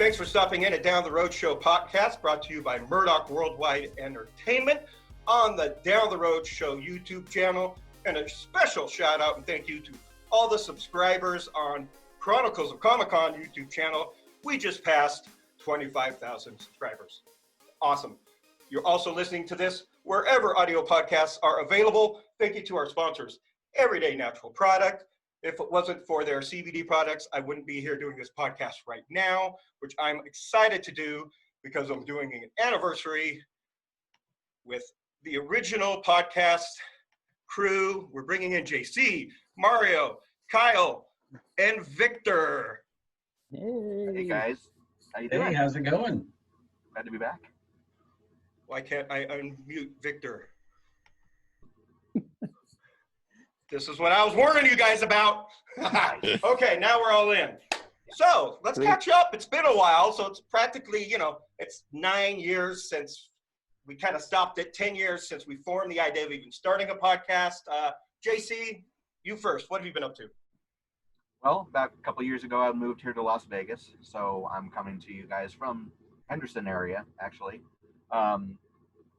Thanks for stopping in at Down the Road Show podcast, brought to you by Murdock Worldwide Entertainment on the Down the Road Show YouTube channel. And a special shout out and thank you to all the subscribers on Chronicles of Comic Con YouTube channel. We just passed 25,000 subscribers. Awesome. You're also listening to this wherever audio podcasts are available. Thank you to our sponsors, Everyday Natural Product. If it wasn't for their CBD products, I wouldn't be here doing this podcast right now, which I'm excited to do because I'm doing an anniversary with the original podcast crew. We're bringing in J.C., Mario, Kyle, and Victor. Hey guys, how you doing? Hey, how's it going? Glad to be back. Why can't I unmute Victor? This is what I was warning you guys about. Okay, now we're all in. So let's catch up. It's been a while, so it's practically, it's 9 years since we kind of stopped it, 10 years since we formed the idea of even starting a podcast. JC, you first. What have you been up to? Well, about a couple of years ago, I moved here to Las Vegas, so I'm coming to you guys from Henderson area, actually.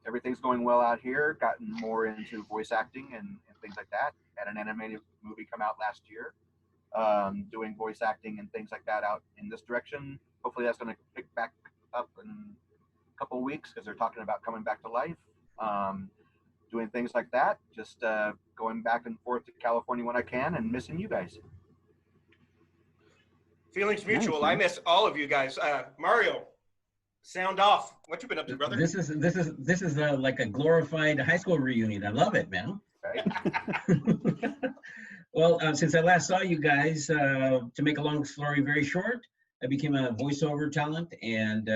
Everything's going well out here, gotten more into voice acting and things like that. Had an animated movie come out last year, doing voice acting and things like that out in this direction. Hopefully that's going to pick back up in a couple of weeks because they're talking about coming back to life. Doing things like that, just going back and forth to California when I can and missing you guys. Feelings mutual. Nice, I miss all of you guys. Mario, sound off. What you been up to, brother? This is like a glorified high school reunion. I love it, man. Right. Well, since I last saw you guys, to make a long story very short, I became a voiceover talent, and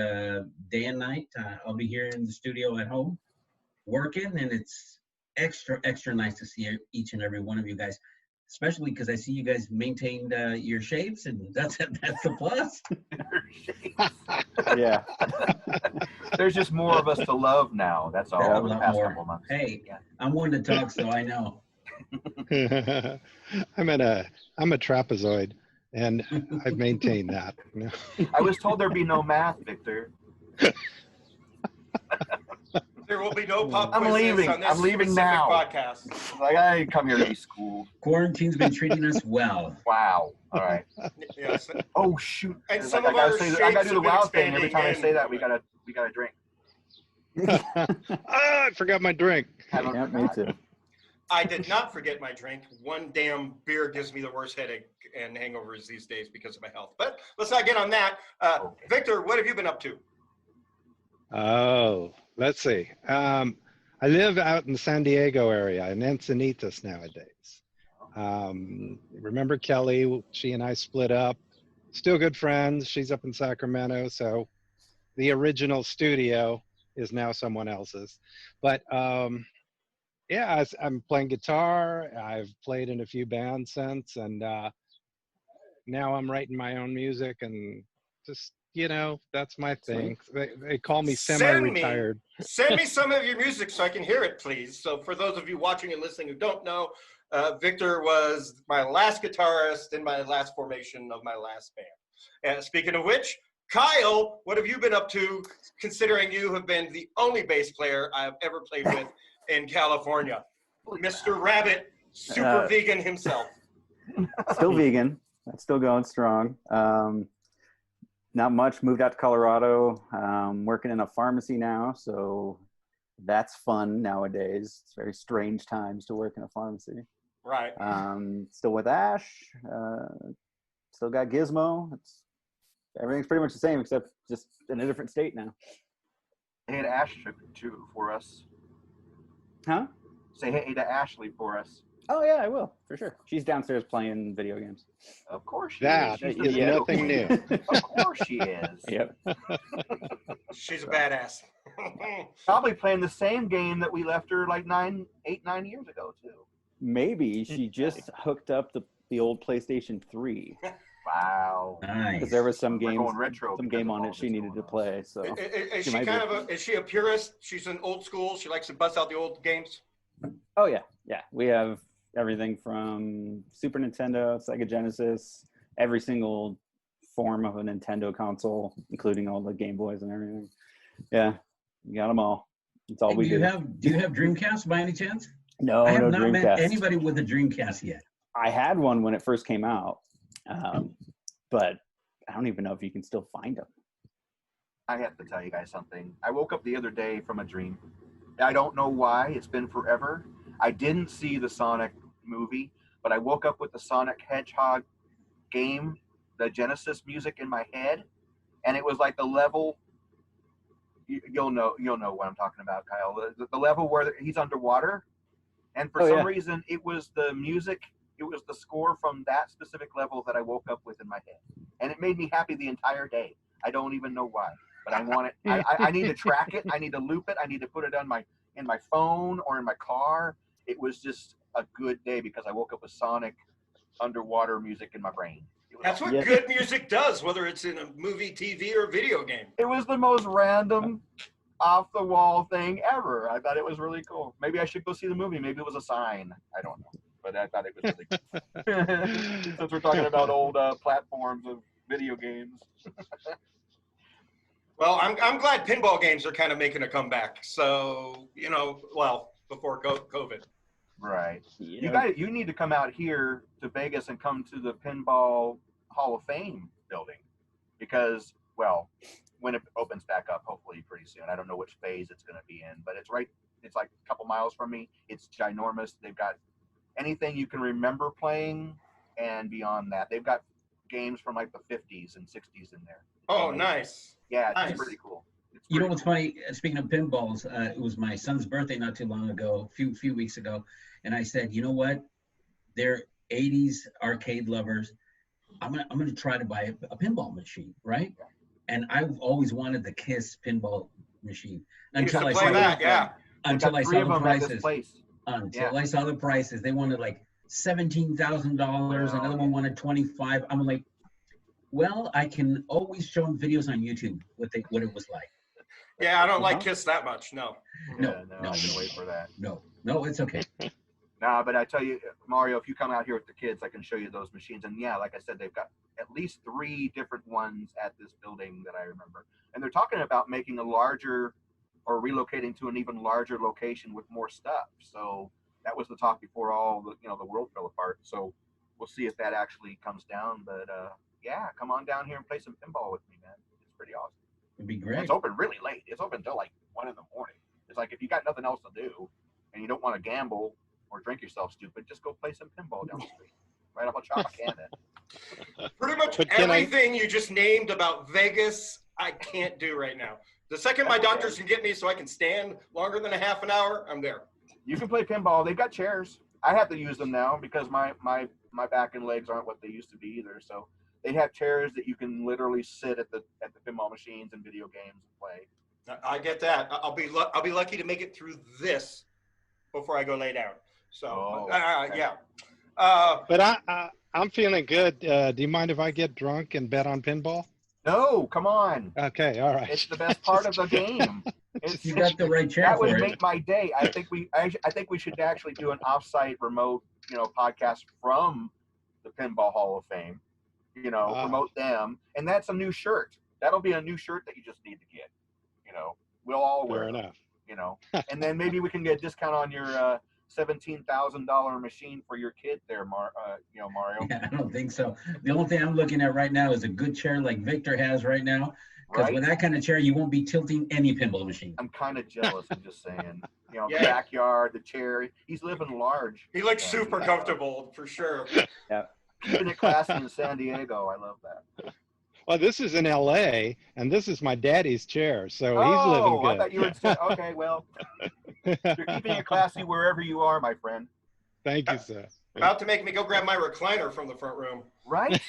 day and night I'll be here in the studio at home working, and it's extra nice to see each and every one of you guys, especially because I see you guys maintained your shapes, and that's a plus. Yeah. There's just more of us to love now. That's all. Over the past couple months. Hey, I'm one to talk, so I know. I'm a trapezoid, and I've maintained that. I was told there'd be no math, Victor. There will be no pop I'm quizzes leaving. on this I'm leaving now. Podcast. Like, I come here to be schooled. Quarantine's been treating us well. Wow. All right. Yes. Oh shoot. And some of our shapes I gotta do the wow thing every time I say that. and- We gotta drink. I forgot my drink. Yeah, me too. I did not forget my drink. One damn beer gives me the worst headache and hangovers these days because of my health. But let's not get on that. Okay. Victor, what have you been up to? Oh, let's see. I live out in the San Diego area, in Encinitas nowadays. Remember Kelly? She and I split up. Still good friends. She's up in Sacramento, so the original studio is now someone else's. But yeah, I'm playing guitar. I've played in a few bands since, and now I'm writing my own music, and just, that's my thing. They call me semi-retired. Send me some of your music so I can hear it, please. So for those of you watching and listening who don't know, Victor was my last guitarist in my last formation of my last band. And speaking of which, Kyle, what have you been up to, considering you have been the only bass player I've ever played with in California? Mr. Rabbit, super vegan himself. Still vegan. That's still going strong. Not much. Moved out to Colorado. Working in a pharmacy now, so that's fun nowadays. It's very strange times to work in a pharmacy. Right. Still with Ash. Still got Gizmo. Everything's pretty much the same except just in a different state now. Say hey to Ash too for us. Huh? Say hey to Ashley for us. Oh yeah, I will for sure. She's downstairs playing video games. Of course she That is. is nothing new. Of course she is. Yep. She's a badass. Probably playing the same game that we left her like 9 years ago too. Maybe she just hooked up the old PlayStation 3. Wow. Nice. Because there was some We're game, going retro on it she needed to play. So Is she kind of is she a purist? She's an old school. She likes to bust out the old games. Oh yeah. We have everything from Super Nintendo, Sega Genesis, every single form of a Nintendo console, including all the Game Boys and everything. Yeah, we got them all. That's all Hey, we do. Do you have Dreamcast by any chance? No, I have no not Dreamcast. met anybody with a Dreamcast yet. I had one when it first came out, but I don't even know if you can still find them. I have to tell you guys something. I woke up the other day from a dream. I don't know why. It's been forever. I didn't see the Sonic movie, but I woke up with the Sonic Hedgehog game, the Genesis music in my head, and it was like the level. You'll know what I'm talking about, Kyle. The level where he's underwater, and for some reason, it was the music. It was the score from that specific level that I woke up with in my head, and it made me happy the entire day. I don't even know why, but I want it. I need to track it. I need to loop it. I need to put it on in my phone or in my car. It was just a good day because I woke up with Sonic underwater music in my brain. That's what good music does, whether it's in a movie, TV, or video game. It was the most random, off-the-wall thing ever. I thought it was really cool. Maybe I should go see the movie. Maybe it was a sign. I don't know. But I thought it was really cool. Since we're talking about old platforms of video games. Well, I'm glad pinball games are kind of making a comeback. So, before COVID. Right. You need to come out here to Vegas and come to the Pinball Hall of Fame building because, well, when it opens back up, hopefully pretty soon. I don't know which phase it's going to be in, but it's like a couple miles from me. It's ginormous. They've got anything you can remember playing and beyond that. They've got games from like the 50s and 60s in there. Oh, nice. Yeah, nice. It's pretty cool. You know what's funny? Speaking of pinballs, it was my son's birthday not too long ago, a few weeks ago, and I said, you know what? They're 80s arcade lovers. I'm gonna try to buy a pinball machine, right? And I've always wanted the KISS pinball machine until I saw the prices. Until I saw the prices, they wanted like $17,000. Another one wanted $25,000. I'm like, well, I can always show them videos on YouTube what it was like. Yeah, I don't like KISS that much. No. No, I can wait for that. No, it's okay. Nah, but I tell you, Mario, if you come out here with the kids, I can show you those machines. And yeah, like I said, they've got at least 3 different ones at this building that I remember. And they're talking about making a larger or relocating to an even larger location with more stuff. So that was the talk before all the world fell apart. So we'll see if that actually comes down. But yeah, come on down here and play some pinball with me, man. It's pretty awesome. It'd be great. And it's open really late. It's open until like 1 a.m. It's like if you got nothing else to do and you don't want to gamble or drink yourself stupid, just go play some pinball down the street. Right up on Tropicana. Pretty much everything you just named about Vegas, I can't do right now. The second my doctors can get me so I can stand longer than a half an hour, I'm there. You can play pinball. They've got chairs. I have to use them now because my back and legs aren't what they used to be either. So they have chairs that you can literally sit at the pinball machines and video games and play. I get that. I'll be lucky to make it through this before I go lay down. So yeah. But I'm feeling good. Do you mind if I get drunk and bet on pinball? No, come on. Okay, all right. It's the best part of the game. You got the right chair that for would it. make my day. I think we should actually do an off-site remote, podcast from the Pinball Hall of Fame. Promote them, and that's a new shirt. That'll be a new shirt that you just need to get. We'll all wear Fair them, enough. And then maybe we can get a discount on your $17,000 machine for your kid there, Mario. Yeah, I don't think so. The only thing I'm looking at right now is a good chair like Victor has right now. Because with that kind of chair, you won't be tilting any pinball machine. I'm kind of jealous. I'm just saying. The backyard, the chair. He's living large. He looks super comfortable for sure. Yeah. Keeping it classy in San Diego. I love that. Well, this is in LA, and this is my daddy's chair, so he's living good. I thought you were okay, well, you're keeping it classy wherever you are, my friend. Thank you, sir. About to make me go grab my recliner from the front room. Right?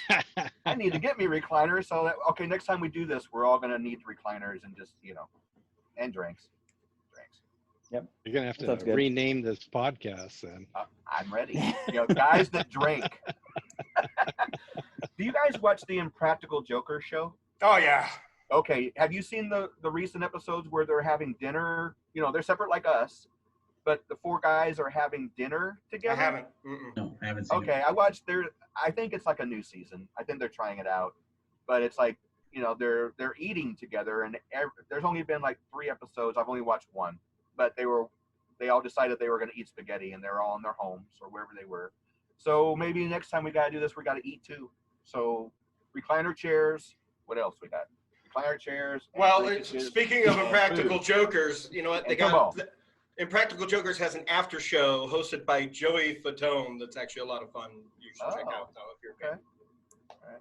I need to get me recliners so that, next time we do this, we're all going to need recliners and just, and drinks. Yep. You're going to have to rename this podcast then. I'm ready. Guys that drink. Do you guys watch the Impractical Joker show? Oh, yeah. Okay. Have you seen the recent episodes where they're having dinner? They're separate like us, but the 4 guys are having dinner together? I haven't. No, I haven't seen it. Okay. I watched I think it's like a new season. I think they're trying it out. but it's like, you know, they're eating together, and there's only been like 3 episodes. I've only watched 1, but they all decided they were going to eat spaghetti, and they're all in their homes or wherever they were. So maybe next time we got to do this, we got to eat too. So recliner chairs. What else we got? Recliner chairs. Well, speaking of Impractical Jokers, you know what? They got Impractical Jokers has an after show hosted by Joey Fatone. That's actually a lot of fun. You should check out though if you're okay. All right.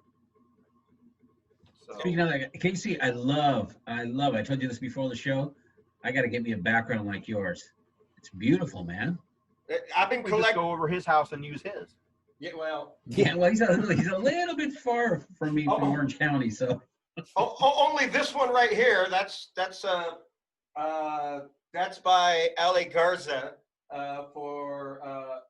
So, Speaking of that, Casey, I told you this before the show. I got to get me a background like yours. It's beautiful, man. I've been we just go over his house and use his. Yeah, well. Yeah, well, he's a little bit far from me from Orange County, so. Only this one right here. That's by Ali Garza for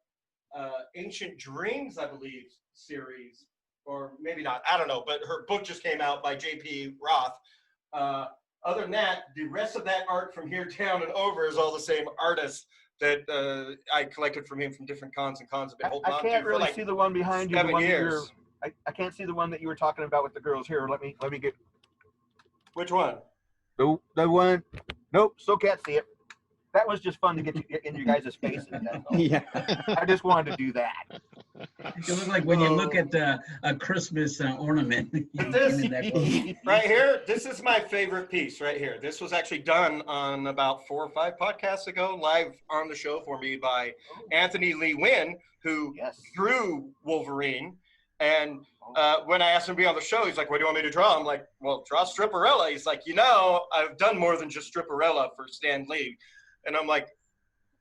Ancient Dreams, I believe, series, or maybe not. I don't know, but her book just came out by J.P. Roth. Other than that, the rest of that art from here down and over is all the same artist that I collected from him from different cons and cons. I can't really see the one behind you. 7 years. I can't see the one that you were talking about with the girls here. Let me get. Which one? The one. Nope, still can't see it. That was just fun to get in your guys' faces. Yeah. I just wanted to do that. You look like when you look at a Christmas ornament. Right here, this is my favorite piece right here. This was actually done on about 4 or 5 podcasts ago, live on the show for me by Anthony Lee Wynn, who drew Wolverine. And when I asked him to be on the show, he's like, what do you want me to draw? I'm like, well, draw Stripperella. He's like, you know, I've done more than just Stripperella for Stan Lee. And I'm like,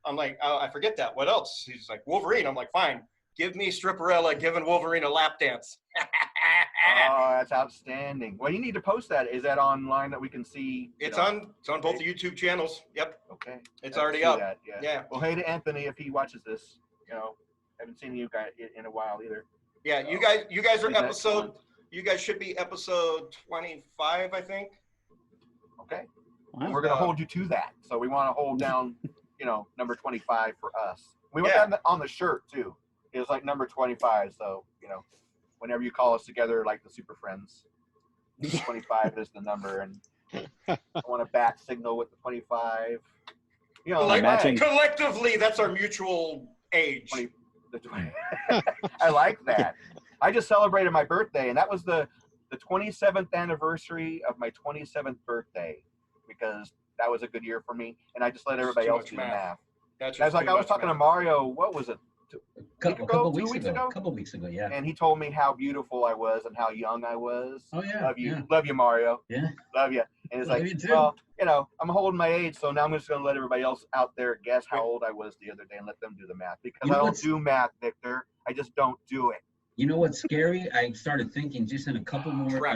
oh, I forget that. What else? He's like, Wolverine. I'm like, fine. Give me Stripperella giving Wolverine a lap dance. Oh, that's outstanding. Well, you need to post that. Is that online that we can see? It's on both the YouTube channels. Yep. Okay. It's already up. That, yeah. Well, hey to Anthony if he watches this. You know, haven't seen you guys in a while either. Yeah, so, you guys are episode. You guys should be episode 25, I think. Okay. Wow. We're gonna hold you to that. So we want to hold down, you know, number 25 for us. We went down on the shirt too. It was like number 25. So you know, whenever you call us together, like the Super Friends, 25 is the number, and I want a bat signal with the 25. You know, collectively, that's our mutual age. 20. I like that. I just celebrated my birthday, and that was the 27th anniversary of my 27th birthday, because that was a good year for me, and I just let everybody else do the math. I was talking to Mario, what was it? A couple weeks ago, yeah. And he told me how beautiful I was and how young I was. Oh yeah. Love you, Mario. Yeah. Love you. And it's like, well, you know, I'm holding my age, so now I'm just going to let everybody else out there guess how old I was the other day and let them do the math, because I don't do math, Victor. I just don't do it. You know what's scary? I started thinking just in a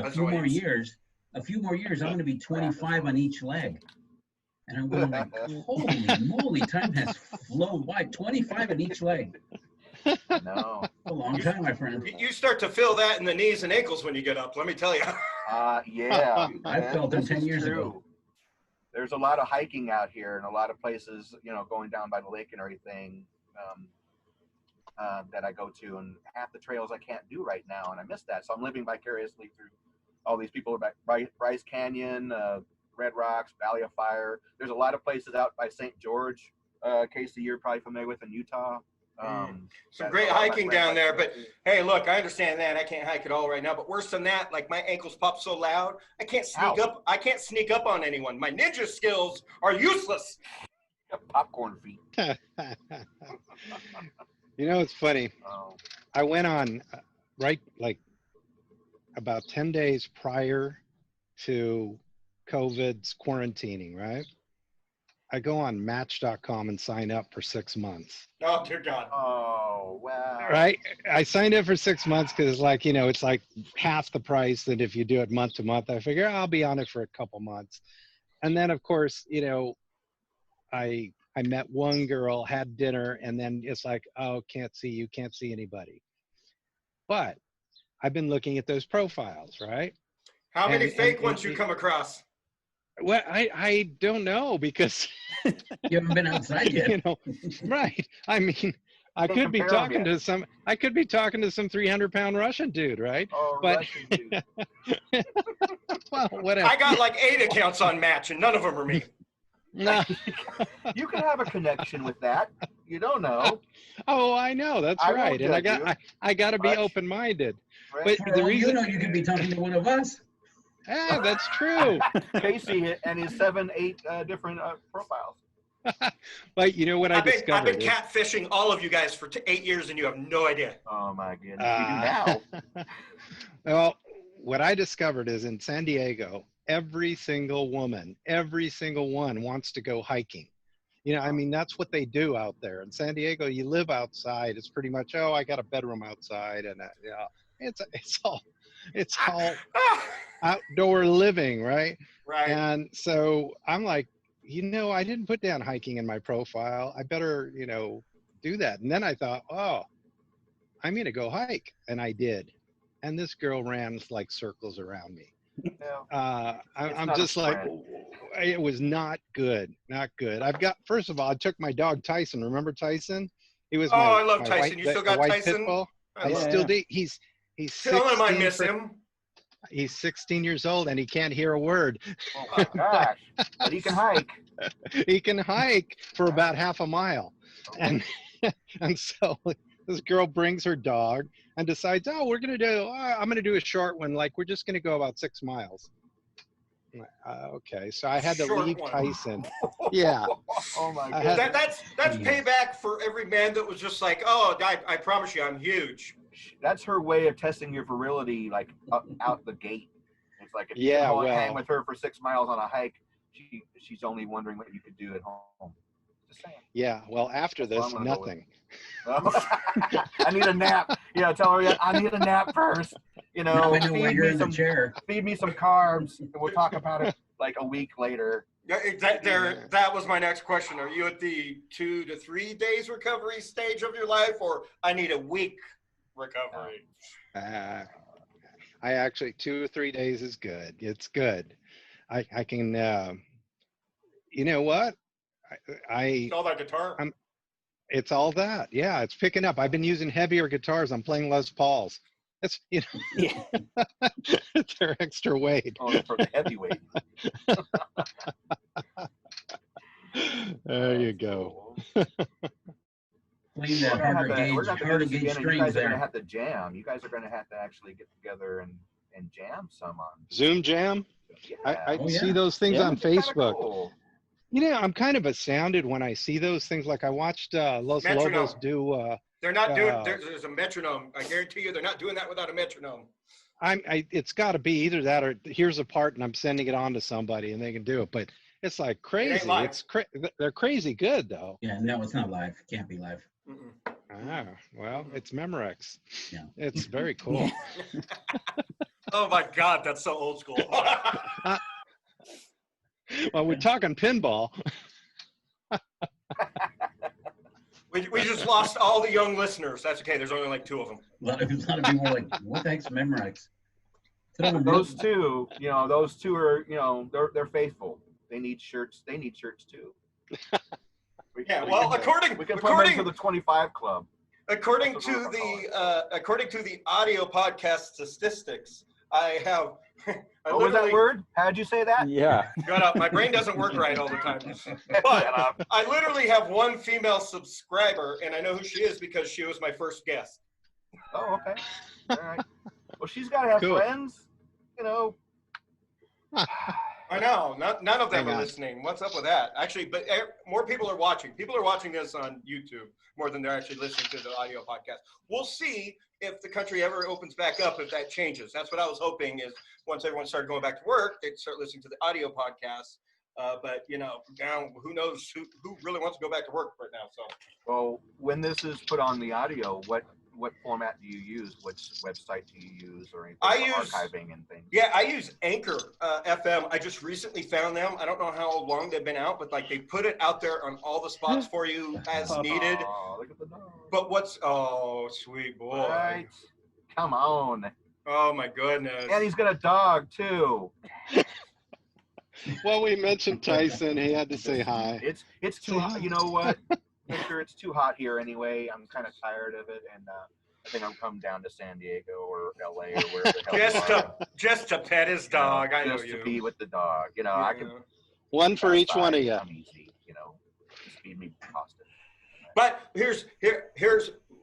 few more years, I'm going to be 25 on each leg. And I'm going like, holy moly, time has flown by. 25 on each leg. No. A long time, my friend. You start to feel that in the knees and ankles when you get up, let me tell you. Yeah. I felt them 10 years ago. There's a lot of hiking out here and a lot of places, you know, going down by the lake and everything that I go to, and half the trails I can't do right now, and I miss that. So I'm living vicariously through all these people about Bryce Canyon, Red Rocks, Valley of Fire. There's a lot of places out by St. George, Casey, you're probably familiar with, in Utah. Some great hiking down there, but hey, look, I understand that. I can't hike at all right now, but worse than that, like my ankles pop so loud, I can't sneak up. I can't sneak up on anyone. My ninja skills are useless. Popcorn feet. You know, it's funny. I went on like about 10 days prior to COVID's quarantining, right? I go on Match.com and sign up for 6 months. Oh, dear God. Oh, wow. Right? I signed up for 6 months because, like, you know, it's like half the price than if you do it month to month. I figure I'll be on it for a couple months. And then, of course, you know, I met one girl, had dinner, and then it's like, oh, can't see anybody. But I've been looking at those profiles, right? How many fake ones you come across? Well, I don't know, because you haven't been outside yet. You know, right. I mean, I Can't could be compare 'em talking yet. to some. I could be talking to some 300-pound Russian dude, right? Oh, But- Russian dude. Well, whatever. I got like 8 accounts on Match, and none of them are me. No. You can have a connection with that. You don't know. Oh, I know. That's I won't right. And judge you. I got to be Much. open-minded. Right? But For the all reason, you could be talking to one of us. that's true. Casey and his 7, 8 different profiles. But you know what I've been discovered? is- catfishing all of you guys for 8 years, and you have no idea. Oh my goodness. You do now. Well, what I discovered is in San Diego, every single woman, every single one wants to go hiking. You know, I mean, that's what they do out there. In San Diego, you live outside. It's pretty much, oh, I got a bedroom outside, and it's all outdoor living, right? Right. And so I'm like, I didn't put down hiking in my profile. I better, do that. And then I thought, oh, I'm going to go hike. And I did. And this girl ran like circles around me. Yeah. I'm not a just like, sprint. it was not good. Not good. First of all, I took my dog Tyson. Remember Tyson? He was I love my Tyson. white, You still the got white Tyson? pit bull. I Yeah, still yeah. do. He's Tell him I 16 miss for- him. He's 16 years old and he can't hear a word. Oh my gosh. But he can hike. He can hike for about half a mile. And so this girl brings her dog and decides, oh, I'm going to do a short one. Like, we're just going to go about 6 miles. I'm like, okay. So I had to Short leave one. Tyson. Yeah. Oh my I goodness. had- That's payback for every man that was just like, oh, I promise you, I'm huge. That's her way of testing your virility, like out the gate. It's like if you Yeah, go and well- hang with her for 6 miles on a hike, she's only wondering what you could do at home. Just saying. Yeah. Well, after That's this, what I'm gonna go with. nothing. I need a nap. Tell her I need a nap first. Now I know why feed you're me in the some chair. feed me some carbs, and we'll talk about it like a week later. Yeah, that was my next question. Are you at the 2 to 3 days recovery stage of your life, or I need a week recovery? I actually 2 or 3 days is good. It's good. I can. You know what? It's all that guitar. It's all that. Yeah, it's picking up. I've been using heavier guitars. I'm playing Les Pauls. It's Yeah. they're extra weight. Oh, for the heavyweight. There you go. Playing that hard to We're gonna gauge have to do this again, and you strings guys are gonna there. have to jam. You guys are gonna have to actually get together and jam some on. Zoom Jam. Yeah. I Oh, see yeah. those things Yeah. on They're kinda Facebook. cool. I'm kind of astounded when I see those things. Like I watched Los Metronome. Lobos do. They're not doing. Uh, There's a metronome. I guarantee you, they're not doing that without a metronome. It's got to be either that or here's a part and I'm sending it on to somebody and they can do it. But it's like crazy. live. They're crazy good though. Yeah, no, it's not live. Can't be live. Mm-mm. Ah, well, it's Memorex. Yeah. It's very cool. Oh my God, that's so old school. Well, we're talking pinball. we just lost all the young listeners. That's okay. There's only like 2 of them. A lot of people are like, what the heck's Memorex? Those two, are, they're faithful. They need shirts. They need shirts too. Yeah. Well, we can put them in for the 25 club. according to the audio podcast statistics, I have. What was that word? How'd you say that? Yeah. Shut up. My brain doesn't work right all the time. But I literally have 1 female subscriber, and I know who she is because she was my first guest. Oh, okay. All right. Well, she's got to have Cool. friends, I know. None of them Hang are on. listening. What's up with that? Actually, but more people are watching. People are watching this on YouTube more than they're actually listening to the audio podcast. We'll see if the country ever opens back up, if that changes. That's what I was hoping is once everyone started going back to work, they'd start listening to the audio podcast. But, now who knows who really wants to go back to work right now. So Well, when this is put on the audio, what format do you use? Which website do you use, or anything I for use- archiving and things? yeah, I use Anchor FM. I just recently found them. I don't know how long they've been out, but like they put it out there on all the spots for you as needed. Oh, look at the dog. But sweet boy. Right. Come on. Oh my goodness. And he's got a dog too. Well, we mentioned Tyson. He had to say hi. It's too. You know what? Mister, it's too hot here anyway. I'm kind of tired of it, and I think I'm coming down to San Diego or LA or wherever the hell just to pet his dog. I know just you. to be with the dog. You know, Yeah. I can. One for each one of you. I'm easy, you know. Just feed me pasta. But here's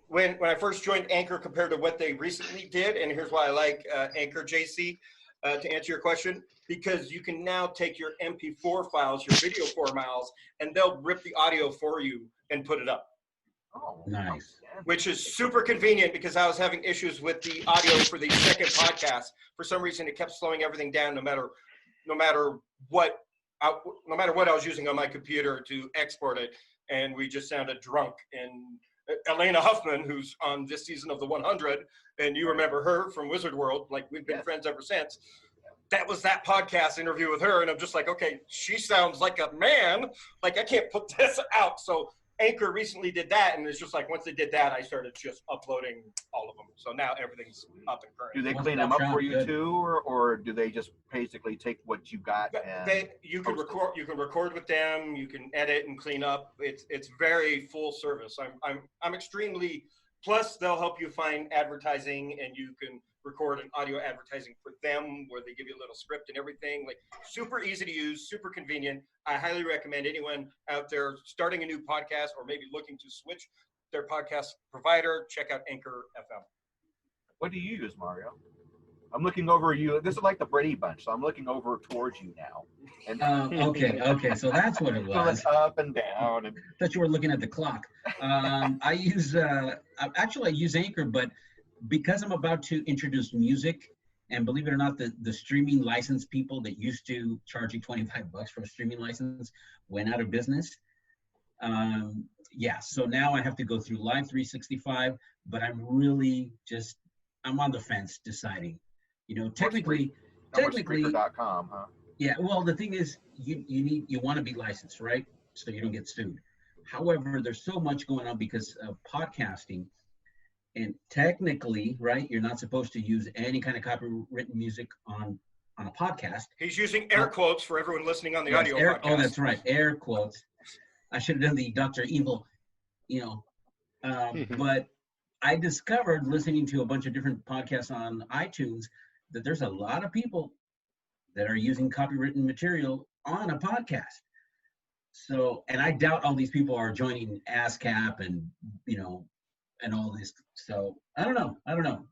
when I first joined Anchor compared to what they recently did, and here's why I like Anchor, JC, to answer your question, because you can now take your MP4 files, your video files, and they'll rip the audio for you and put it up. Oh, Nice. Which is super convenient because I was having issues with the audio for the second podcast. For some reason, it kept slowing everything down, no matter what I was using on my computer to export it, and we just sounded drunk. And Elena Huffman, who's on this season of The 100, and you remember her from Wizard World, like we've been friends ever since. That was that podcast interview with her, and I'm just like, okay, she sounds like a man. Like I can't put this out. So Anchor recently did that, and it's just like once they did that, I started just uploading all of them. So now everything's up and current. Do they clean them up for you too, or do they just basically take what you got? You can record. You can record with them. You can edit and clean up. It's very full service. I'm extremely. Plus, they'll help you find advertising, and you can record an audio advertising for them where they give you a little script and everything. Like super easy to use, super convenient. I highly recommend anyone out there starting a new podcast or maybe looking to switch their podcast provider, check out Anchor FM. What do you use, Mario? I'm looking over you. This is like the Brady Bunch, so I'm looking over towards you now. And Okay, so that's what it was. Up and down. And... I thought you were looking at the clock. I use Anchor, but because I'm about to introduce music, and believe it or not, the streaming license people that used to charge you $25 for a streaming license went out of business. So now I have to go through Live 365, but I'm on the fence deciding. You know, technically, Spreaker.com, huh? Yeah. Well, the thing is, you want to be licensed, right? So you don't get sued. However, there's so much going on because of podcasting, and technically, right, you're not supposed to use any kind of copywritten music on a podcast. He's using air quotes for everyone listening on the audio podcast. Oh, that's right, air quotes. I should have done the Dr. Evil, but I discovered listening to a bunch of different podcasts on iTunes that there's a lot of people that are using copywritten material on a podcast. So, and I doubt all these people are joining ASCAP and all this. So I don't know.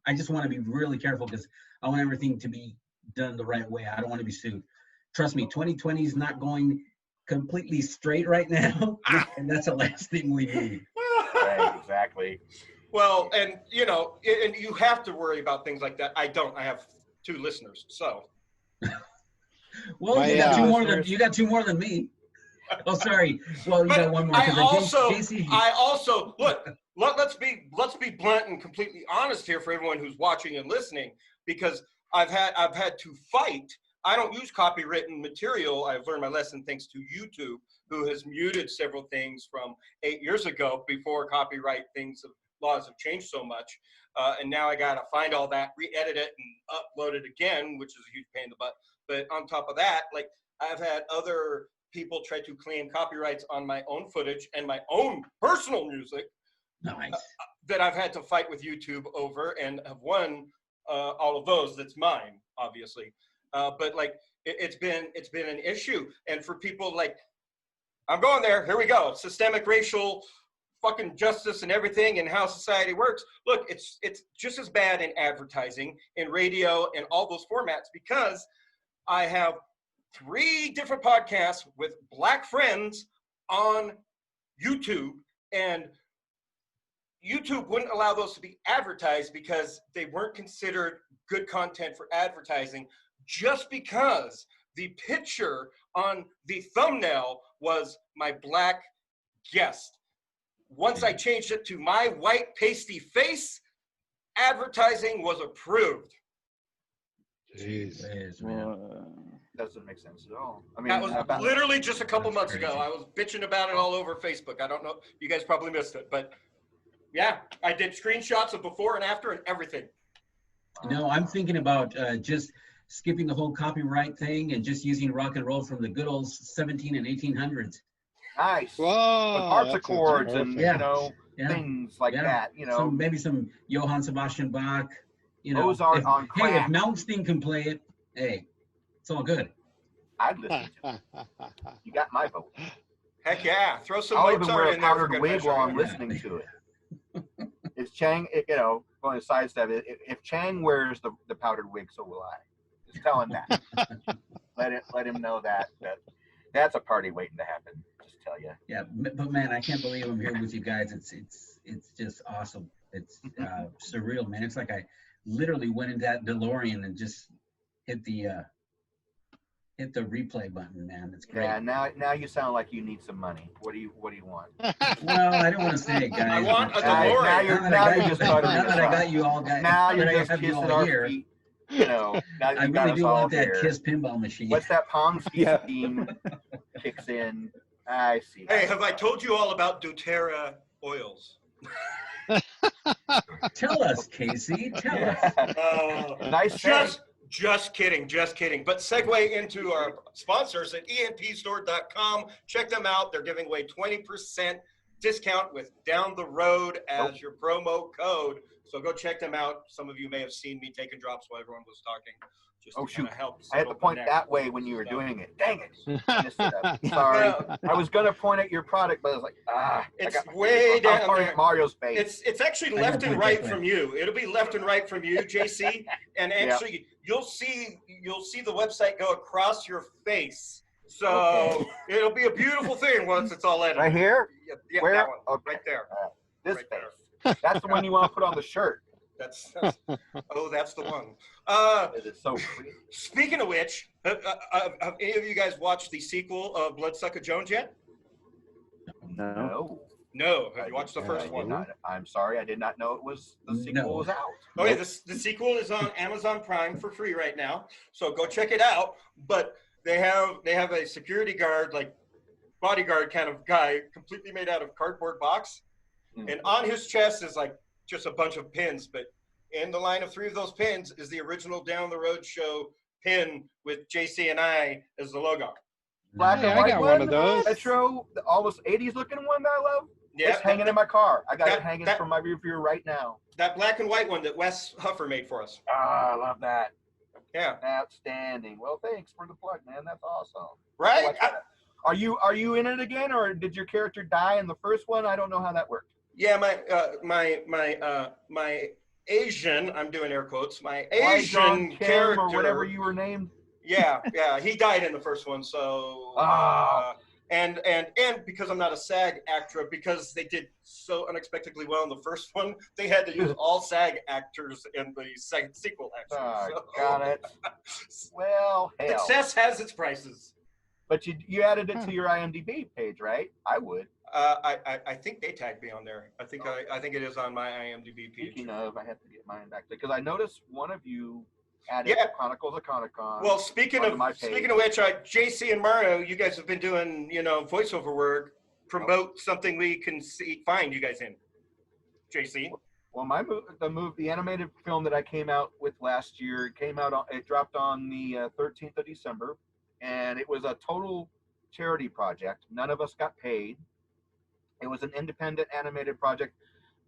I just want to be really careful because I want everything to be done the right way. I don't want to be sued. Trust me, 2020 is not going completely straight right now, and that's the last thing we need. Right, exactly. Well, and you have to worry about things like that. I don't. I have 2 listeners, so. Well, you got two more than me. Oh, sorry. Well, you got one more. I also look. Let's be blunt and completely honest here for everyone who's watching and listening, because I've had to fight. I don't use copywritten material. I've learned my lesson thanks to YouTube, who has muted several things from 8 years ago before copyright laws have changed so much. And now I got to find all that, re-edit it, and upload it again, which is a huge pain in the butt. But on top of that, like I've had other people try to claim copyrights on my own footage and my own personal music. Nice. That I've had to fight with YouTube over, and have won all of those. That's mine, obviously. But like it's been an issue, and for people like, I'm going there. Here we go. Systemic racial fucking justice and everything, and how society works. Look, it's just as bad in advertising, in radio, and all those formats, because I have 3 different podcasts with Black friends on YouTube, and YouTube wouldn't allow those to be advertised because they weren't considered good content for advertising, just because the picture on the thumbnail was my Black guest. Once I changed it to my white pasty face, advertising was approved. Jeez. Doesn't make sense at all. I mean, that was literally just a couple months ago. I was bitching about it all over Facebook. I don't know. You guys probably missed it, but yeah, I did screenshots of before and after and everything. No, I'm thinking about just skipping the whole copyright thing and just using rock and roll from the good old 17 and 1800s. Nice. Whoa, With that harpsichords sounds and perfect. Yeah. things like that. Maybe some Johann Sebastian Bach. Mozart on Hey, if crack. Malmsteen can play it, hey, it's all good. I'd listen to it. You got my vote. Heck yeah. Throw some I'll even wear Mozart a in there for powdered good wig measure. while I'm Yeah. listening to it. Is Chang, going to sidestep it, if Chang wears the powdered wig, so will I. Just tell him that. let him know that's a party waiting to happen. Just tell you. Yeah, but man, I can't believe I'm here with you guys. It's just awesome. It's surreal, man. It's like I literally went into that DeLorean and just hit the replay button, man. It's great. Yeah, now you sound like you need some money. What do you want? Well, I don't want to say it, guys. I want a Now DeLorean. you're just buttering now that I us got up. you all guys. Now that you're I just have you kissing all our here. feet. Now that I you got really us do all want that here. Kiss pinball machine. Once that Ponzi Yeah. scheme kicks in, I see. Hey, have I told you all about doTERRA oils? Tell us, Casey. Tell us. Nice save. Just kidding. But segue into our sponsors at empstore.com. Check them out. They're giving away 20% discount with Down the Road as your promo code. So go check them out. Some of you may have seen me taking drops while everyone was talking. Just to shoot. kinda help I had to settle the point neck. that way when you were doing it. Dang it. Messed it up. Sorry. I was going to point at your product, but I was like, It's I got my way fingers- I'm down pointing there. at Mario's face. It's actually I left don't and point right that way. from you. It'll be left and right from you, JC. And actually, you'll see the website go across your face. So it'll be a beautiful thing once it's all edited. Right here? Yeah, Where? that one. Okay. Right there. This Right face. That's the one you want to put on the shirt. That's that's the one. It is so pretty. Speaking of which, have any of you guys watched the sequel of Bloodsucker Jones yet? No. No. Have you watched the I first did one? not. I'm sorry. I did not know the sequel was out. Okay, the sequel is on Amazon Prime for free right now, so go check it out. But they have a security guard, like bodyguard kind of guy, completely made out of cardboard box, and on his chest is like just a bunch of pins. But in the line of 3 of those pins is the original Down the Road Show pin with JC and I as the logo. Black Hey, and I white got one of those. Retro, the almost 80s looking one that I love. Yeah, It's hanging in my car. I got that- it hanging that- from my rear view right now. that black and white one that Wes Huffer made for us. I love that. Yeah, Outstanding. Well, thanks for the plug, man. That's awesome. right. Like that. Are you in it again, or did your character die in the first one? I don't know how that worked. Yeah, my Asian, I'm doing air quotes, my Asian Kim character, or whatever you were named. Yeah, he died in the first one. So, and because I'm not a SAG actor, because they did so unexpectedly well in the first one, they had to use all SAG actors in the second sequel. Actually, Got it. Well, hell. Success has its prices. But you added it to your IMDb page, right? I would. I think they tagged me on there. I think it is on my IMDb page. Speaking of, I have to get mine back because I noticed one of you added Chronicles of Comic Con. Well, speaking of which, JC and Mario, you guys have been doing voiceover work. Promote something we can find you guys in. JC. Well, the animated film that I came out with last year, it dropped on the 13th of December, and it was a total charity project. None of us got paid. It was an independent animated project,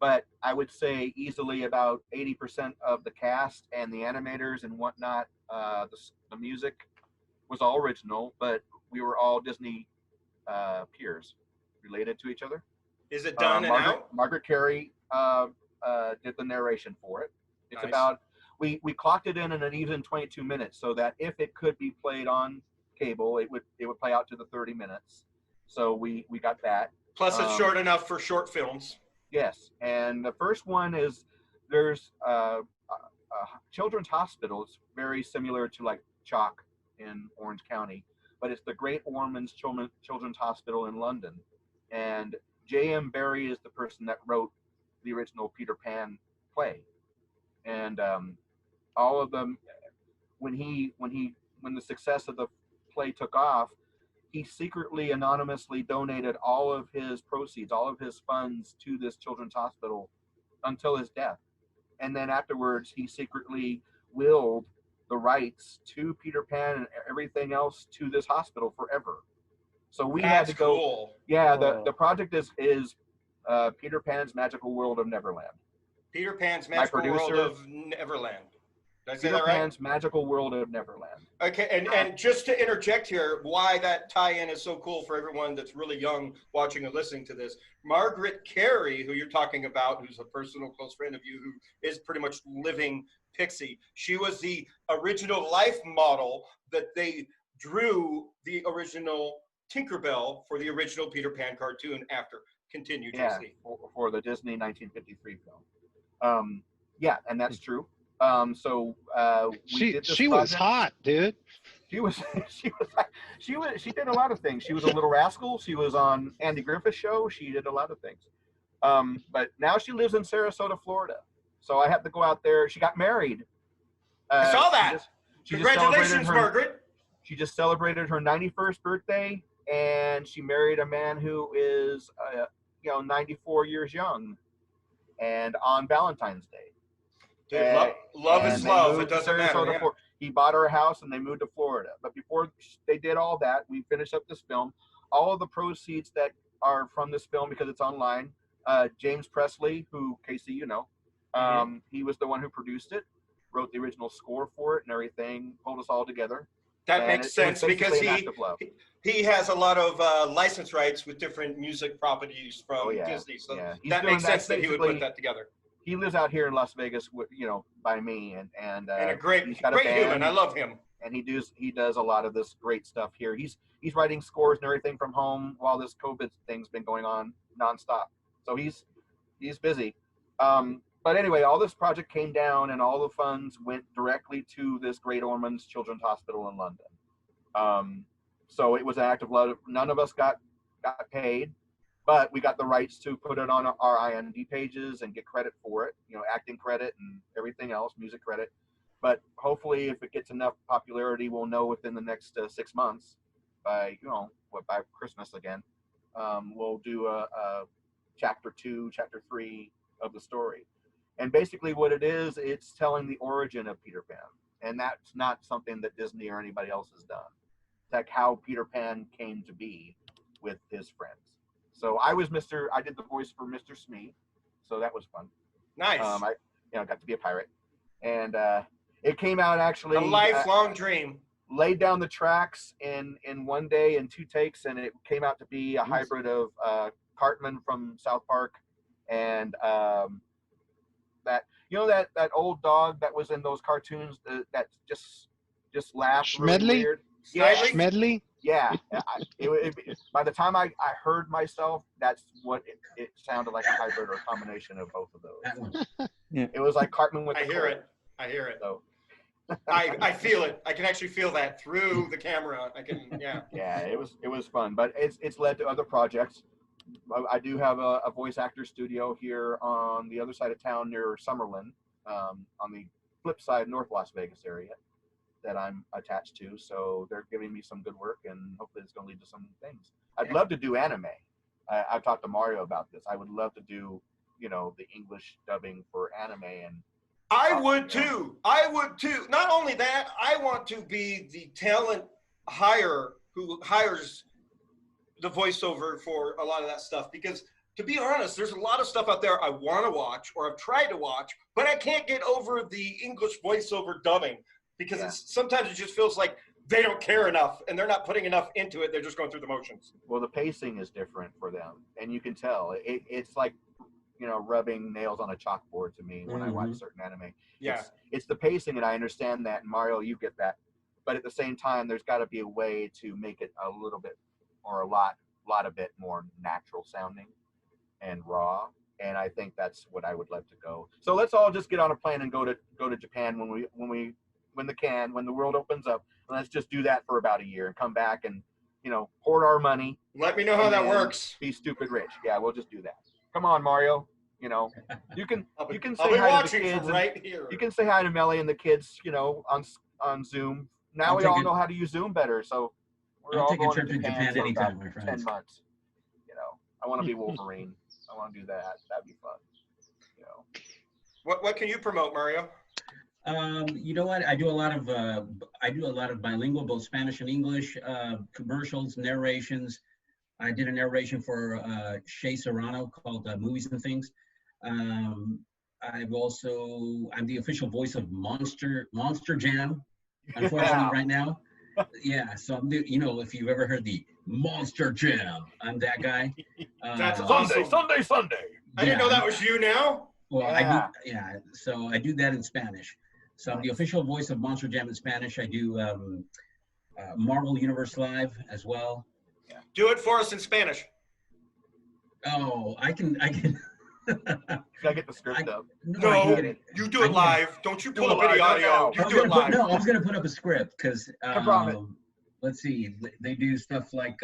but I would say easily about 80% of the cast and the animators and whatnot, the music was all original, but we were all Disney peers related to each other. Is it done and out? Margaret Carey did the narration for it. It's about, we clocked it in an even 22 minutes so that if it could be played on cable, it would play out to the 30 minutes. So we got that. Plus, it's short enough for short films. Yes, and the first one is there's a children's hospital. It's very similar to like Chalk in Orange County, but it's the Great Ormond's Children's Hospital in London. And J.M. Barrie is the person that wrote the original Peter Pan play, and all of them. When the success of the play took off, he secretly, anonymously donated all of his proceeds, all of his funds to this children's hospital until his death. And then afterwards, he secretly willed the rights to Peter Pan and everything else to this hospital forever. So we had to go. Cool. Yeah, the project is Peter Pan's Magical World of Neverland. Peter Pan's Magical World of Neverland. Did I say Peter that right? Pan's Magical World of Neverland. Okay, and just to interject here, why that tie-in is so cool for everyone that's really young watching and listening to this. Margaret Carey, who you're talking about, who's a personal close friend of you, who is pretty much living Pixie. She was the original life model that they drew the original Tinkerbell for the original Peter Pan cartoon after. Continue, J.C. For the Disney 1953 film. Yeah, and that's true. So she was hot, dude. She did a lot of things. She was a Little Rascal. She was on Andy Griffith's show. She did a lot of things. But now she lives in Sarasota, Florida. So I have to go out there. She got married. I saw that. Congratulations, Margaret. She just celebrated her 91st birthday, and she married a man who is 94 years young, and on Valentine's Day. Dude, love is love. It doesn't matter. Yeah. He bought her a house and they moved to Florida. But before they did all that, we finished up this film. All of the proceeds that are from this film, because it's online, James Presley, who, Casey, you know, he was the one who produced it, wrote the original score for it and everything, pulled us all together. That makes sense because he has a lot of license rights with different music properties from Disney. So that makes sense that he would put that together. He lives out here in Las Vegas, by me, and a great human. I love him. And he does a lot of this great stuff here. He's writing scores and everything from home while this COVID thing's been going on nonstop. So he's busy. But anyway, all this project came down, and all the funds went directly to this Great Ormond's Children's Hospital in London. So it was an act of love. None of us got paid. But we got the rights to put it on our IMDb pages and get credit for it, acting credit and everything else, music credit. But hopefully, if it gets enough popularity, we'll know within the next 6 months, by Christmas again, we'll do a chapter 2, chapter 3 of the story. And basically, what it is, it's telling the origin of Peter Pan, and that's not something that Disney or anybody else has done. It's like how Peter Pan came to be with his friends. So I did the voice for Mr. Smee, so that was fun. Nice. I got to be a pirate, and it came out actually a lifelong dream. Laid down the tracks in one day in 2 takes, and it came out to be a hybrid of Cartman from South Park and that old dog that was in those cartoons that just laughed really weird. Yeah, Schmedley. Yeah, by the time I heard myself, that's what it sounded like, a hybrid or a combination of both of those. That one. Yeah. It was like Cartman with I hear it. So. I feel it. I can actually feel that through the camera. Yeah, it was fun, but it's led to other projects. I do have a voice actor studio here on the other side of town near Summerlin, on the flip side, North Las Vegas area, that I'm attached to. So they're giving me some good work, and hopefully it's going to lead to some things. I'd love to do anime. I've talked to Mario about this. I would love to do, the English dubbing for anime. And I would too. Not only that, I want to be the talent hire who hires the voiceover for a lot of that stuff, because to be honest, there's a lot of stuff out there I want to watch or I've tried to watch, but I can't get over the English voiceover dubbing, because sometimes it just feels like they don't care enough and they're not putting enough into it. They're just going through the motions. Well, the pacing is different for them, and you can tell. It's like, rubbing nails on a chalkboard to me when I watch certain anime. Yeah. It's the pacing, and I understand that. And Mario, you get that. But at the same time, there's got to be a way to make it a little bit or a lot of bit more natural sounding and raw. And I think that's what I would love to go. So let's all just get on a plane and go to Japan when the world opens up. And let's just do that for about a year and come back and, hoard our money. Let me know how that works. Be stupid rich. Yeah, we'll just do that. Come on, Mario. You can say hi to the kids. Right here. You can say hi to Melly and the kids, on Zoom. Now we all know how to use Zoom better. So we're all going to Japan anytime, my friends. 10 months. I want to be Wolverine. I want to do that. That'd be fun. What can you promote, Mario? You know what? I do a lot of bilingual, both Spanish and English commercials, narrations. I did a narration for Shea Serrano called Movies and Things. I'm the official voice of Monster Jam. Unfortunately, right now, yeah. So I'm if you've ever heard the Monster Jam, I'm that guy. That's awesome. Sunday. I didn't know that was you now. Well, I do. Yeah. So I do that in Spanish. So I'm the official voice of Monster Jam in Spanish. I do Marvel Universe Live as well. Yeah. Do it for us in Spanish. Oh, I can. Gotta get the script up. No, you do it live. Don't you pull up any audio. You do it live. I was gonna put up a script because let's see, they do stuff like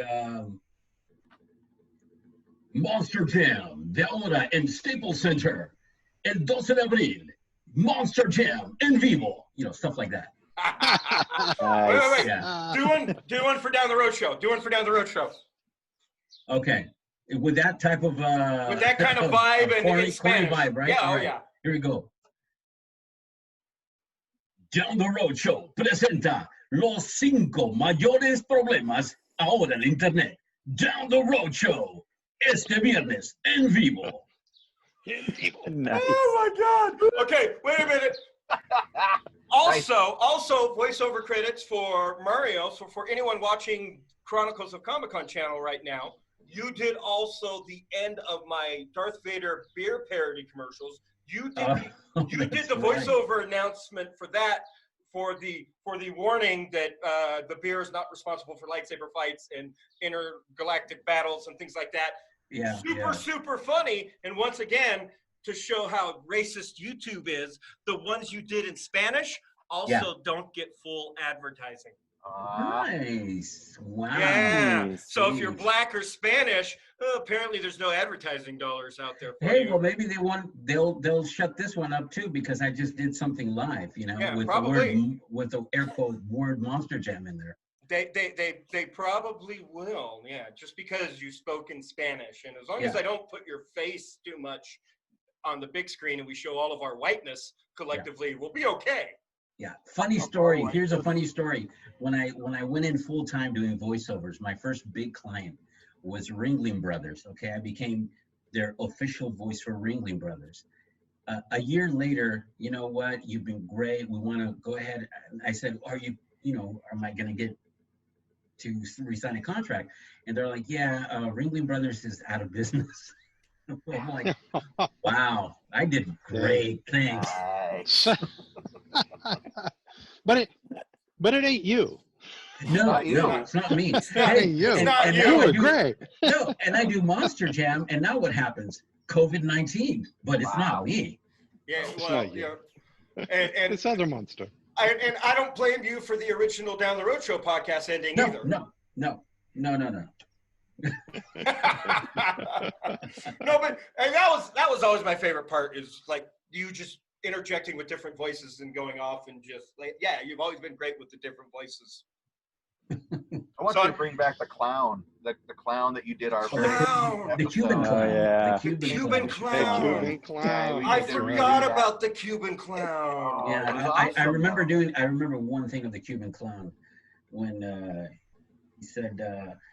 Monster Jam de ahora en Staples Center el 12 de abril. Monster Jam en vivo. Stuff like that. Wait. Yeah. Do one for Down the Road Show. Do one for Down the Road Show. Okay. With that type of with that kind of vibe and corny Spanish vibe, right? Yeah, All right. yeah. Here we go. Down the Road Show presenta los 5 mayores problemas ahora en Internet. Down the Road Show este viernes en vivo. Nice. Oh my God. Okay, wait a minute. Also, voiceover credits for Mario. So for anyone watching Chronicles of Comic Con channel right now, you did also the end of my Darth Vader beer parody commercials. You did the voiceover announcement for that, for the warning that the beer is not responsible for lightsaber fights and intergalactic battles and things like that. Yeah. Super funny. And once again, to show how racist YouTube is, the ones you did in Spanish also don't get full advertising. Nice. Wow. Yeah. Nice. So if you're black or Spanish, apparently there's no advertising dollars out there for Hey, you. well, maybe they'll shut this one up too because I just did something live, with probably. with the air quote word Monster Jam in there. They probably will, yeah, just because you spoke in Spanish. And as long as I don't put your face too much on the big screen and we show all of our whiteness collectively, we'll be okay. Yeah, funny story. Here's a funny story. When I went in full time doing voiceovers, my first big client was Ringling Brothers. Okay, I became their official voice for Ringling Brothers. A year later, you know what? You've been great. We want to go ahead. I said, am I going to get to resign a contract? And they're like, yeah, Ringling Brothers is out of business. I'm like, wow, I did great. Thanks. But it ain't you. No, it's not me. It's not you. It's not you. You were great. No, and I do Monster Jam, and now what happens? COVID-19, but it's not me. Yeah, It's well, not you. And It's other monster. I don't blame you for the original Down the Road Show podcast ending either. No. No, but and that was always my favorite part, is like you just interjecting with different voices and going off and just like, yeah, you've always been great with the different voices. I want you to bring back the clown, the clown that you did our the Cuban clown. Yeah. The Cuban clown. I forgot about the Cuban clown. Yeah, I remember one thing of the Cuban clown when he said,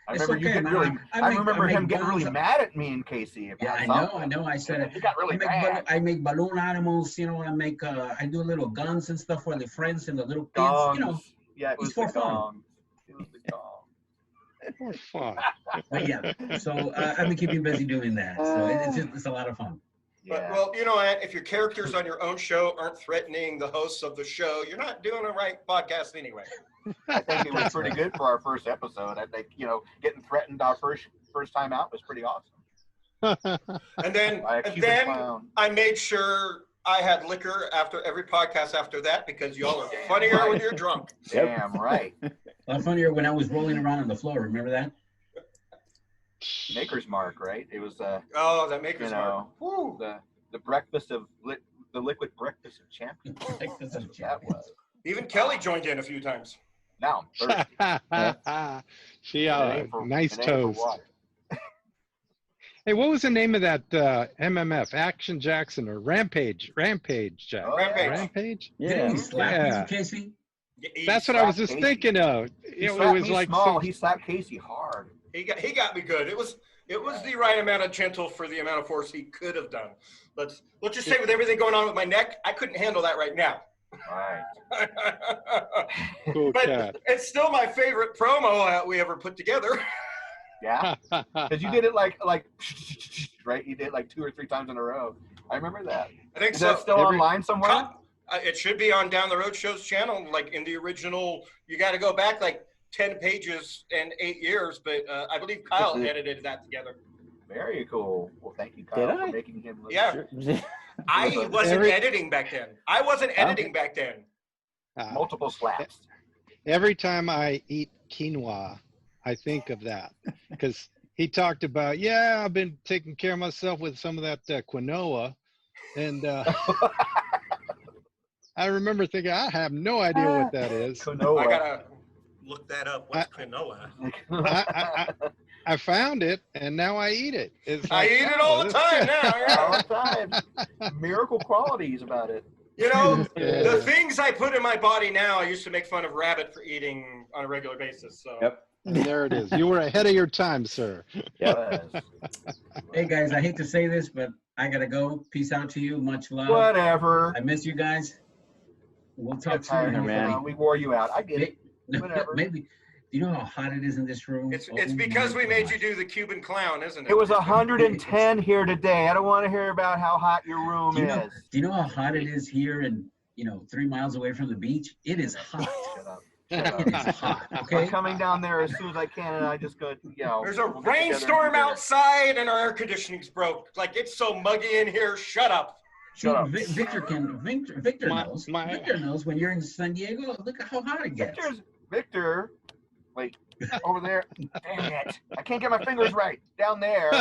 I remember him getting really mad at me and Casey. Yeah, I know. I said he got really mad. I make balloon animals, I do little guns and stuff for the friends and the little kids, Gongs. Yeah, it was for the fun. gong. It was the gong. For fun. But yeah, so I've been keeping busy doing that. So it's a lot of fun. But well, if your characters on your own show aren't threatening the hosts of the show, you're not doing a right podcast anyway. I think it was pretty good for our first episode. I think, getting threatened our first time out was pretty awesome. And then I made sure I had liquor after every podcast after that, because y'all are funnier when you're drunk. Damn right. A lot funnier when I was rolling around on the floor. Remember that? Maker's Mark, right? It was that Maker's Mark. Woo. The breakfast of the liquid breakfast of champions. That was. Even Kelly joined in a few times. Now I'm thirsty. She nice toast. Hey, what was the name of that MMF? Action Jackson or Rampage? Rampage Jack. Oh, yeah. Rampage? Didn't he Yeah. slap Yeah. you, Casey? That's what I was just Casey. thinking of. He It slapped was me like small. some, He slapped Casey hard. He got me good. It was the right amount of gentle for the amount of force he could have done. Let's just say with everything going on with my neck, I couldn't handle that right now. Right. cool But cat. it's still my favorite promo we ever put together. Yeah. Because you did it like right. You did it like 2 or 3 times in a row. I remember that. I think Is so. that still online somewhere? It should be on Down the Road Show's channel, like in the original. You got to go back like 10 pages and 8 years, but I believe Kyle edited that together. Very cool. Well, thank you, Kyle, Did for I? making him look. Yeah. Sure. I wasn't editing back then. I wasn't editing back then. Multiple slaps. Every time I eat quinoa, I think of that because he talked about, yeah, I've been taking care of myself with some of that quinoa. And I remember thinking, I have no idea what that is. Quinoa. I got to look that up. What's quinoa? I found it, and now I eat it. It's I like, eat it oh, all the this- time now. Yeah. All the time. Miracle qualities about it. You know, Yeah. the things I put in my body now, I used to make fun of Rabbit for eating on a regular basis. So. Yep. And there it is. You were ahead of your time, sir. Yes. Hey guys, I hate to say this, but I gotta go. Peace out to you. Much love. Whatever. I miss you guys. We'll talk Tired, soon. man. We wore you out. I get it. Maybe, Whatever. maybe. Do you know how hot it is in this room? It's Oh because my we made gosh. you do the Cuban clown, isn't it? It was 110 here today. I don't want to hear about how hot your room Do you know? is. Do you know how hot it is here and 3 miles away from the beach? It is hot. Shut up. It is hot. Okay. I'm coming down there as soon as I can, and I just go, There's a we'll get together and rainstorm do dinner. outside and our air conditioning's broke. Like, it's so muggy in here. Shut up. Shut up. Victor knows. Victor knows when you're in San Diego. Look at how hot it gets. Victor, wait, over there. Dang it. I can't get my fingers right. Down there.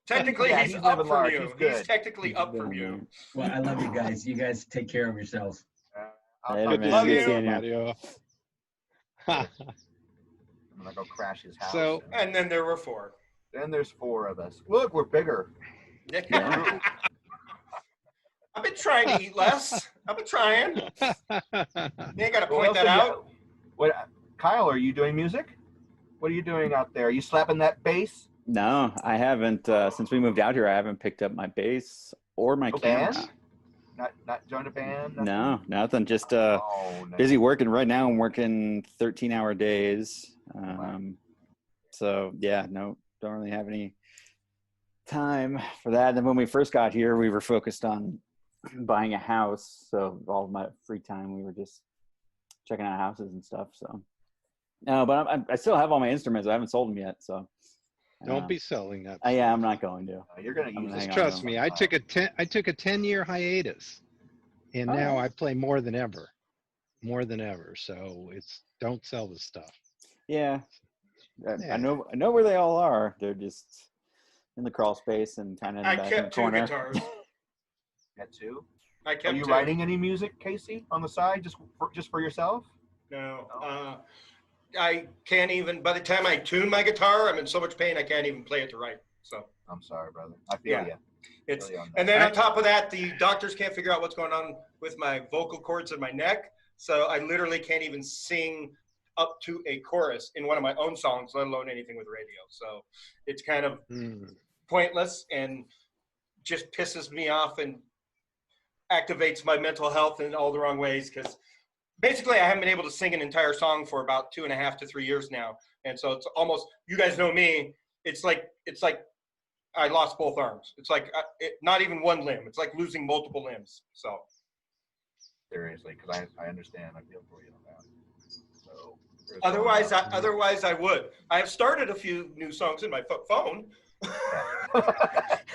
Technically, Yeah, he's he's up living from large. you. He's He's good. technically up from you. Well, I love you guys. You guys take care of yourselves. I'll Later, talk to man. Love Good you. seeing you. Mario. I'm going to go crash his house. So- And then there were 4. Then there's 4 of us. Look, we're bigger. Yeah. I've been trying to eat less. I've been trying. You ain't got to What point else that have you- out. What, Kyle, are you doing music? What are you doing out there? Are you slapping that bass? No, I haven't. Since we moved out here, I haven't picked up my bass or my No camera. band? Not joined a band? Nothing? No, nothing. Just Oh, nice. busy working right now. I'm working 13-hour days. So yeah, no, don't really have any time for that. And then when we first got here, we were focused on buying a house. So all of my free time, we were just checking out houses and stuff. So no, but I still have all my instruments. I haven't sold them yet. So Don't be selling that. yeah, I'm not going to. No, you're going to use Hang it. on, Trust no. me, I took a 10-year hiatus, and Oh. now I play more than ever. So don't sell the stuff. Yeah. Yeah. I know where they all are. They're just in the crawl space and kind of I back in the kept 2 corner. guitars. Got 2? I Are kept you 2. writing any music, Casey, on the side, just for yourself? No. I can't even, by the time I tune my guitar, I'm in so much pain I can't even play it to right. So I'm sorry, brother. I feel Yeah. you. it's, Really on that. and then on top of that, the doctors can't figure out what's going on with my vocal cords in my neck. So I literally can't even sing up to a chorus in one of my own songs, let alone anything with radio. So it's kind of pointless and just pisses me off and activates my mental health in all the wrong ways, because basically I haven't been able to sing an entire song for about 2.5 to 3 years now. And so it's almost, you guys know me, it's like I lost both arms. It's like not even one limb. It's like losing multiple limbs. So Seriously, because I understand. I feel for you on that. So there's otherwise no- I would. I have started a few new songs in my phone.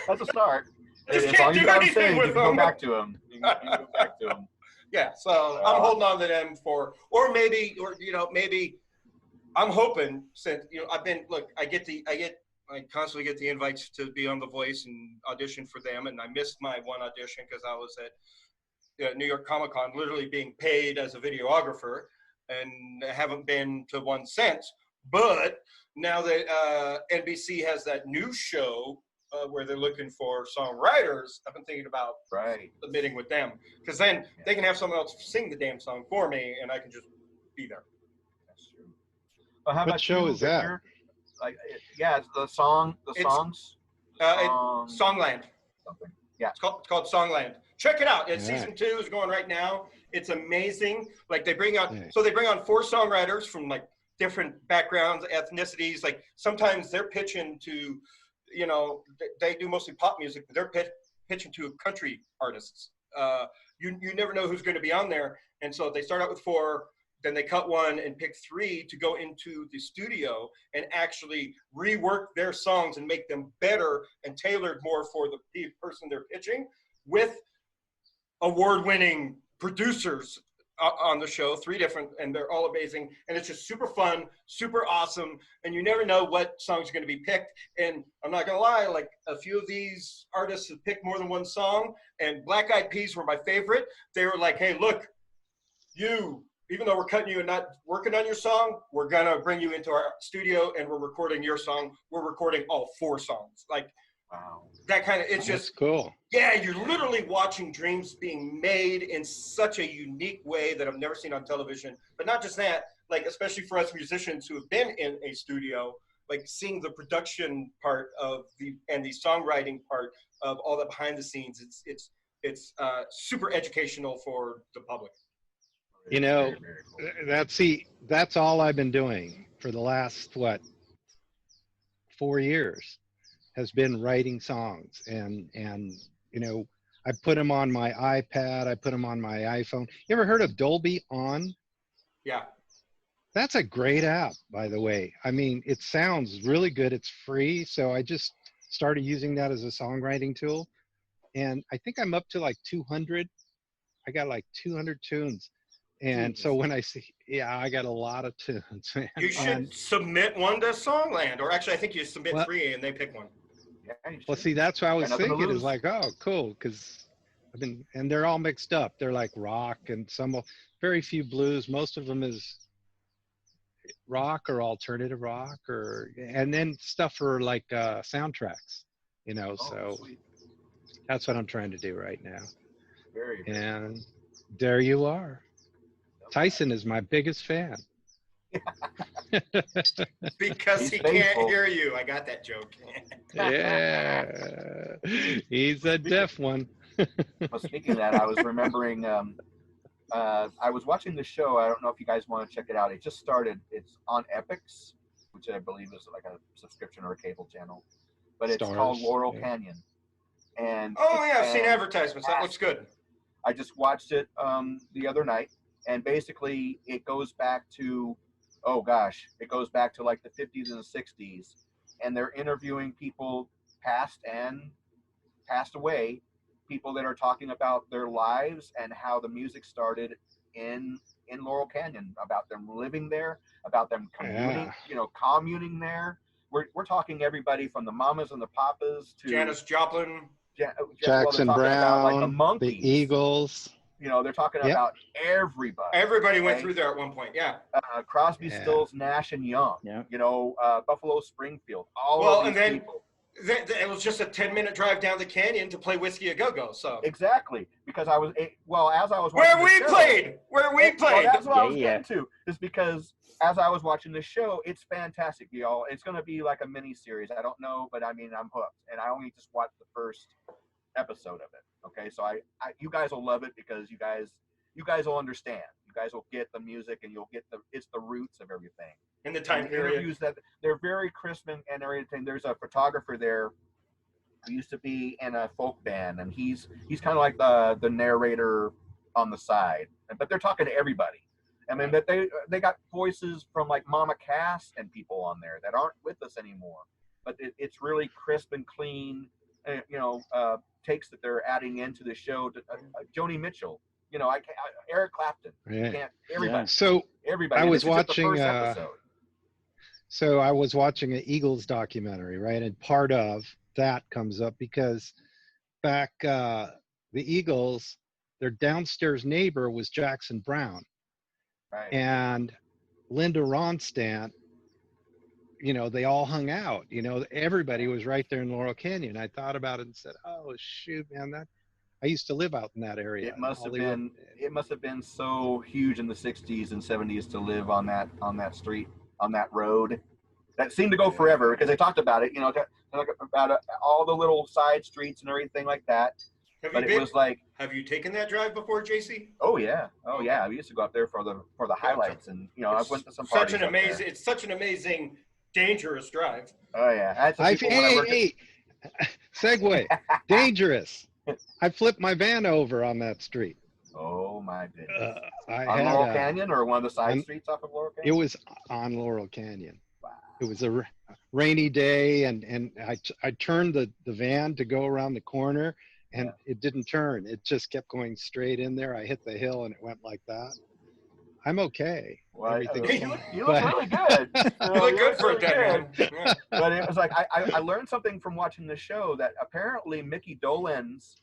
That's a start. Just As can't long as do you got them anything saved, with you can go them. back to them. You can go back to them. Yeah, so I'm holding on to them or maybe I'm hoping, since I constantly get the invites to be on The Voice and audition for them, and I missed my one audition because I was at New York Comic Con, literally being paid as a videographer, and I haven't been to one since. But now that NBC has that new show where they're looking for songwriters, I've been thinking about submitting with them, because then they can have someone else sing the damn song for me, and I can just be there. That's true. Well, how What about show you, is that? Victor? Like, it's the songs. Songland. Something. Yeah. It's called Songland. Check it out. All Season right. 2 is going right now. It's amazing. Like they bring on, Nice. so they bring on 4 songwriters from like different backgrounds, ethnicities. Like sometimes they're pitching to, you know, they do mostly pop music, but they're pitching to country artists. You never know who's going to be on there. And so they start out with 4, then they cut 1 and pick 3 to go into the studio and actually rework their songs and make them better and tailored more for the person they're pitching, with award-winning producers on the show, 3 different, and they're all amazing. And it's just super fun, super awesome. And you never know what songs are going to be picked. And I'm not going to lie, like a few of these artists have picked more than 1 song, and Black Eyed Peas were my favorite. They were like, hey, look, even though we're cutting you and not working on your song, we're going to bring you into our studio and we're recording your song. We're recording all 4 songs. Like, Wow. that kind of, it's That's just cool. Yeah, you're literally watching dreams being made in such a unique way that I've never seen on television. But not just that, like especially for us musicians who have been in a studio, like seeing the production part of the songwriting part of all the behind the scenes, it's super educational for the public. You know, Very cool. that's all I've been doing for the last 4 years, has been writing songs, and you know, I put them on my iPad, I put them on my iPhone. You ever heard of Dolby On? Yeah. That's a great app, by the way. I mean, it sounds really good. It's free, so I just started using that as a songwriting tool, and I think I'm up to like 200. I got like 200 tunes. And so when I see, I got a lot of tunes, man. You should submit one to Songland, or actually I think you submit Well, 3 and they pick one. Yeah, you well, should. see, that's what I was Got nothing to thinking, is lose. like, oh, cool, because and they're all mixed up. They're like rock and very few blues. Most of them is rock or alternative rock, and then stuff for like soundtracks, you know. Oh, So sweet. that's what I'm trying to do right now. Very, very And there you are. Tyson is my biggest fan. Because He's he faithful. can't hear you. I got that joke. Yeah, he's a deaf one. Well, speaking of that, I was remembering, I was watching the show. I don't know if you guys want to check it out. It just started. It's on Epix, which I believe is like a subscription or a cable channel. But it's called Laurel Canyon. And I've seen advertisements. That looks good. I just watched it the other night, and basically it goes back to, it goes back to like the 50s and the 60s, and they're interviewing people past and passed away, people that are talking about their lives and how the music started in Laurel Canyon, about them living there, about them communing, communing there. We're talking everybody from the mamas and the papas to Janis Joplin. Jackson Brown, like the Brown, Monkees, the Eagles. They're talking about everybody. Everybody went through there at one point, yeah. Crosby, Stills, Nash, and Young. Yeah. Buffalo Springfield. All of these people. It was just a 10-minute drive down the canyon to play Whiskey a Go-Go. So exactly, because as I was watching where we played. Well, that's what I was getting to. Is because as I was watching the show, it's fantastic, y'all. It's going to be like a mini series. I don't know, but I mean, I'm hooked, and I only just watched the first episode of it. Okay, so you guys will love it, because you guys will understand. You guys will get the music, and you'll get it's the roots of everything. In the time period. Interviews that they're very crisp and everything. There's a photographer there who used to be in a folk band, and he's kind of like the narrator on the side. But they're talking to everybody. I mean, but they got voices from like Mama Cass and people on there that aren't with us anymore. But it's really crisp and clean. Takes that they're adding into the show. Joni Mitchell. Eric Clapton. Everybody. So everybody. I was watching. So I was watching an Eagles documentary, right? And part of that comes up because back the Eagles, their downstairs neighbor was Jackson Brown, right. And Linda Ronstadt you know, they all hung out. You know, everybody was right there in Laurel Canyon. I thought about it and said, "Oh shoot, man, that I used to live out in that area." It in must have Hollywood. been. It must have been so huge in the '60s and '70s to live on that street, on that road. That seemed to go forever because they talked about it. You know, about all the little side streets and everything like that. But it was like, have you taken that drive before, JC? oh yeah, We used to go up there for the highlights, and you know, I went to some parties. It's such an amazing, dangerous drive. Oh yeah, I had some people when I worked segue, dangerous. I flipped my van over on that street. Oh my goodness! On Laurel Canyon or one of the side streets off of Laurel Canyon? It was on Laurel Canyon. Wow. It was a rainy day, and I turned the van to go around the corner, and it didn't turn. It just kept going straight in there. I hit the hill, and it went like that. I'm okay. Well, Everything's you fine. look really good. You look good for a dead man. Yeah. But it was like I learned something from watching the show that apparently Mickey Dolenz,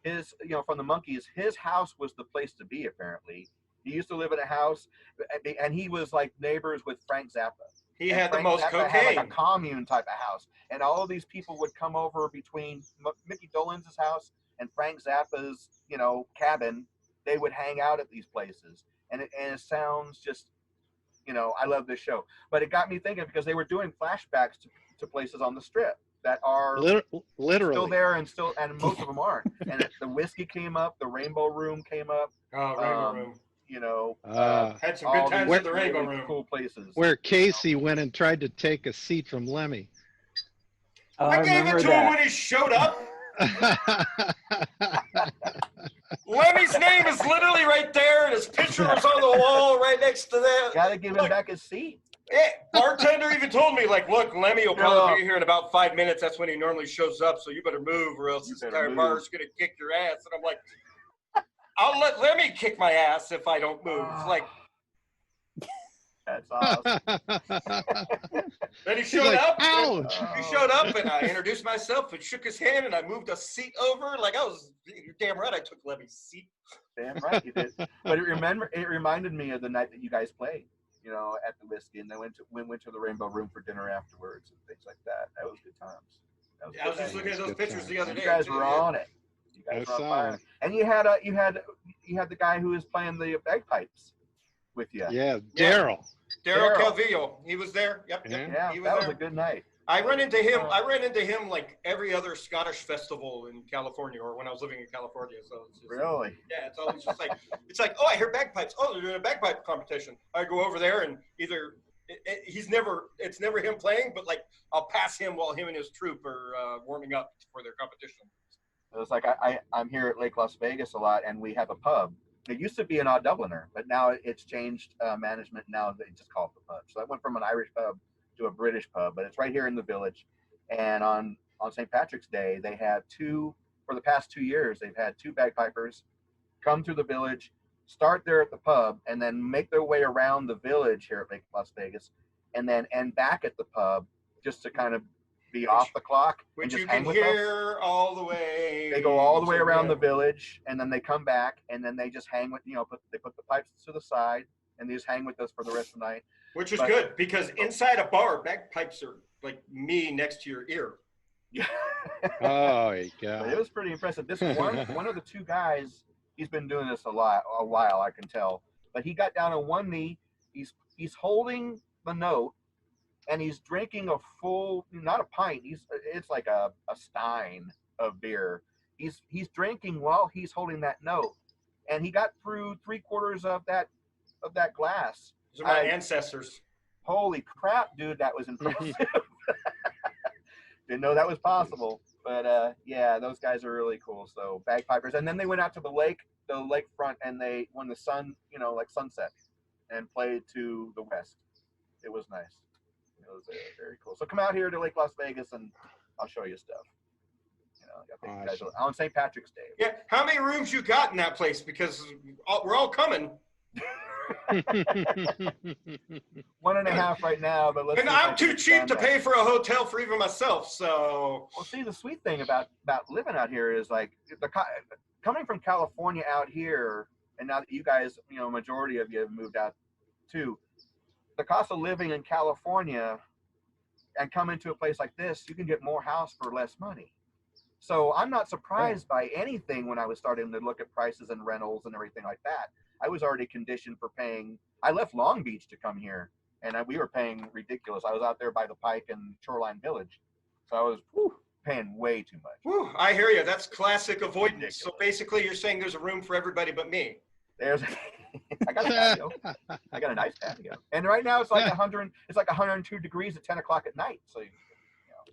from the Monkees, his house was the place to be. Apparently, he used to live in a house, and he was like neighbors with Frank Zappa. He had the most cocaine. Had like a commune type of house, and all of these people would come over between Mickey Dolenz's house and Frank Zappa's, cabin. They would hang out at these places, and it sounds just, I love this show. But it got me thinking because they were doing flashbacks to places on the Strip that are literally still there, and most of them aren't. And the Whiskey came up, the Rainbow Room came up. Oh, Rainbow Room. Had some good times at the Rainbow Room. Cool places. Where Casey went and tried to take a seat from Lemmy. I gave it to him when he showed up. Lemmy's name is literally right there, and his picture was on the wall right next to that. Gotta give him back his seat. Bartender even told me, look, Lemmy will probably be here in about 5 minutes. That's when he normally shows up, so you better move or else this entire bar is going to kick your ass. And I'm like, I'll let Lemmy kick my ass if I don't move. It's like, that's awesome. Then he showed up. Ouch. He showed up, and I introduced myself and shook his hand, and I moved a seat over. You're damn right I took Lemmy's seat. Damn right you did. But it reminded me of the night that you guys played, at the Whiskey, and then we went to the Rainbow Room for dinner afterwards and things like that. That was good times. I was just looking at those pictures the other day. You guys were on it. You guys were on fire. And you had the guy who was playing the bagpipes with you. Yeah, Daryl Calvillo. He was there. Yep. Yeah, he was that there. was a good night. I ran into him like every other Scottish festival in California, or when I was living in California. So it's just, really, yeah, it's always just like oh, I hear bagpipes. Oh, they're doing a bagpipe competition. I go over there, and either it's never him playing, but I'll pass him while him and his troupe are warming up for their competition. It was like I'm here at Lake Las Vegas a lot, and we have a pub. It used to be an Odd Dubliner, but now it's changed management. Now they just call it the pub. So I went from an Irish pub to a British pub, but it's right here in the village. And on St. Patrick's Day, they had for the past 2 years, they've had 2 bagpipers come through the village, start there at the pub, and then make their way around the village here at Lake Las Vegas, and then end back at the pub just to kind of be off the clock. Which you can hear all the way. They go all the way around the village, and then they come back, and then they just hang with, they put the pipes to the side, and they just hang with us for the rest of the night. Which is good, because inside a bar, bagpipes are like me next to your ear. Yeah. Oh, my God. But it was pretty impressive. This one of the 2 guys, he's been doing this a while, I can tell. But he got down on one knee. He's holding the note, and he's drinking a full, not a pint. It's like a stein of beer. He's drinking while he's holding that note, and he got through 3/4 of that glass. Those are my ancestors. Holy crap, dude, that was impressive. Didn't know that was possible. But yeah, those guys are really cool. So bagpipers. And then they went out to the lakefront, and when the sun, sunset, and played to the west. It was nice. It was very cool. So come out here to Lake Las Vegas, and I'll show you stuff. You guys on St. Patrick's Day. Yeah. How many rooms you got in that place? Because we're all coming. 1.5 right now, but and I'm too cheap to pay for a hotel for even myself. So, well, see, the sweet thing about living out here is coming from California out here, and now that you guys, majority of you have moved out too. The cost of living in California and come into a place like this, you can get more house for less money. So I'm not surprised by anything when I was starting to look at prices and rentals and everything like that. I was already conditioned for paying. I left Long Beach to come here, and we were paying ridiculous. I was out there by the Pike and Shoreline Village, so I was paying way too much. Whew, I hear you. That's classic avoidance. Ridiculous. So basically, you're saying there's a room for everybody but me. There's, I got a patio. I got a nice patio, and right now it's like 100. It's like 102 degrees at 10 o'clock at night. So,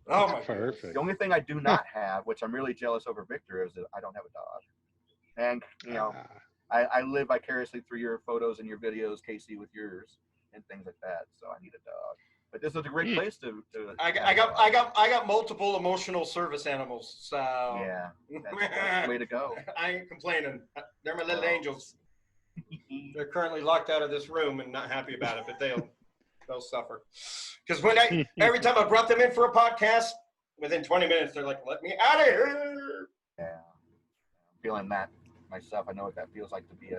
oh my perfect. The only thing I do not have, which I'm really jealous over Victor, is that I don't have a dog. And I live vicariously through your photos and your videos, Casey, with yours and things like that. So I need a dog. But this is a great place to I got multiple emotional service animals. So yeah, that's the way to go. I ain't complaining. They're my little angels. They're currently locked out of this room and not happy about it, but they'll suffer. Because every time I brought them in for a podcast, within 20 minutes they're like, "Let me out of here." Yeah, I'm feeling that myself. I know what that feels like to be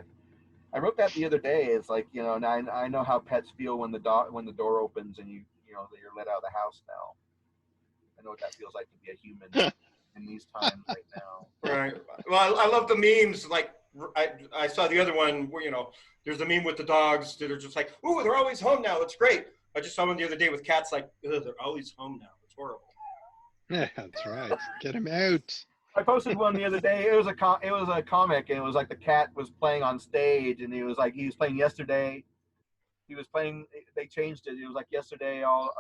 I wrote that the other day. It's like, and I know how pets feel when the door opens and you're let out of the house now. I know what that feels like to be a human in these times right now. Right. Well, I love the memes. Like I saw the other one where there's the meme with the dogs that are just like, "Ooh, they're always home now. It's great." I just saw one the other day with cats like, "Ugh, they're always home now. It's horrible." Yeah, that's right. Get them out. I posted one the other day. It was a comic, and it was like the cat was playing on stage, and he was playing yesterday. He was playing. They changed it. It was like yesterday. All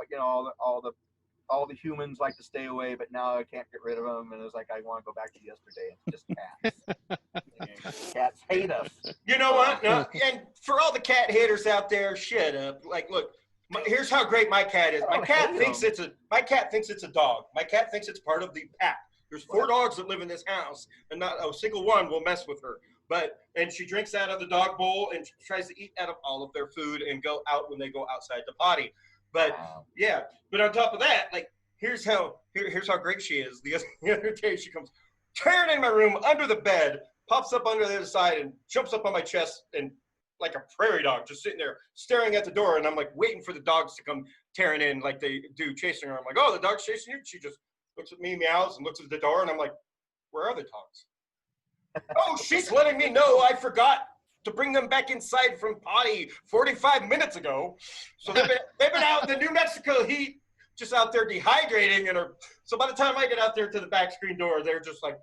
the humans like to stay away, but now I can't get rid of them. And it was like I want to go back to yesterday. It's just cats. Cats hate us. You know what? No, and for all the cat haters out there, shut up. Like, look. Here's how great my cat is. My cat thinks it's a dog. My cat thinks it's part of the pack. There's 4 dogs that live in this house, and not a single one will mess with her. And she drinks out of the dog bowl and tries to eat out of all of their food and go out when they go outside to potty. But yeah, but on top of that, like here's how great she is. The other day she comes tearing in my room under the bed, pops up under the other side and jumps up on my chest and like a prairie dog just sitting there staring at the door, and I'm like waiting for the dogs to come tearing in like they do chasing her. I'm like, "Oh, the dog's chasing you?" She just looks at me, meows, and looks at the door, and I'm like, "Where are the dogs?" "Oh, she's letting me know I forgot to bring them back inside from potty 45 minutes ago. So they've been out in the New Mexico heat, just out there dehydrating, so by the time I get out there to the back screen door, they're just like,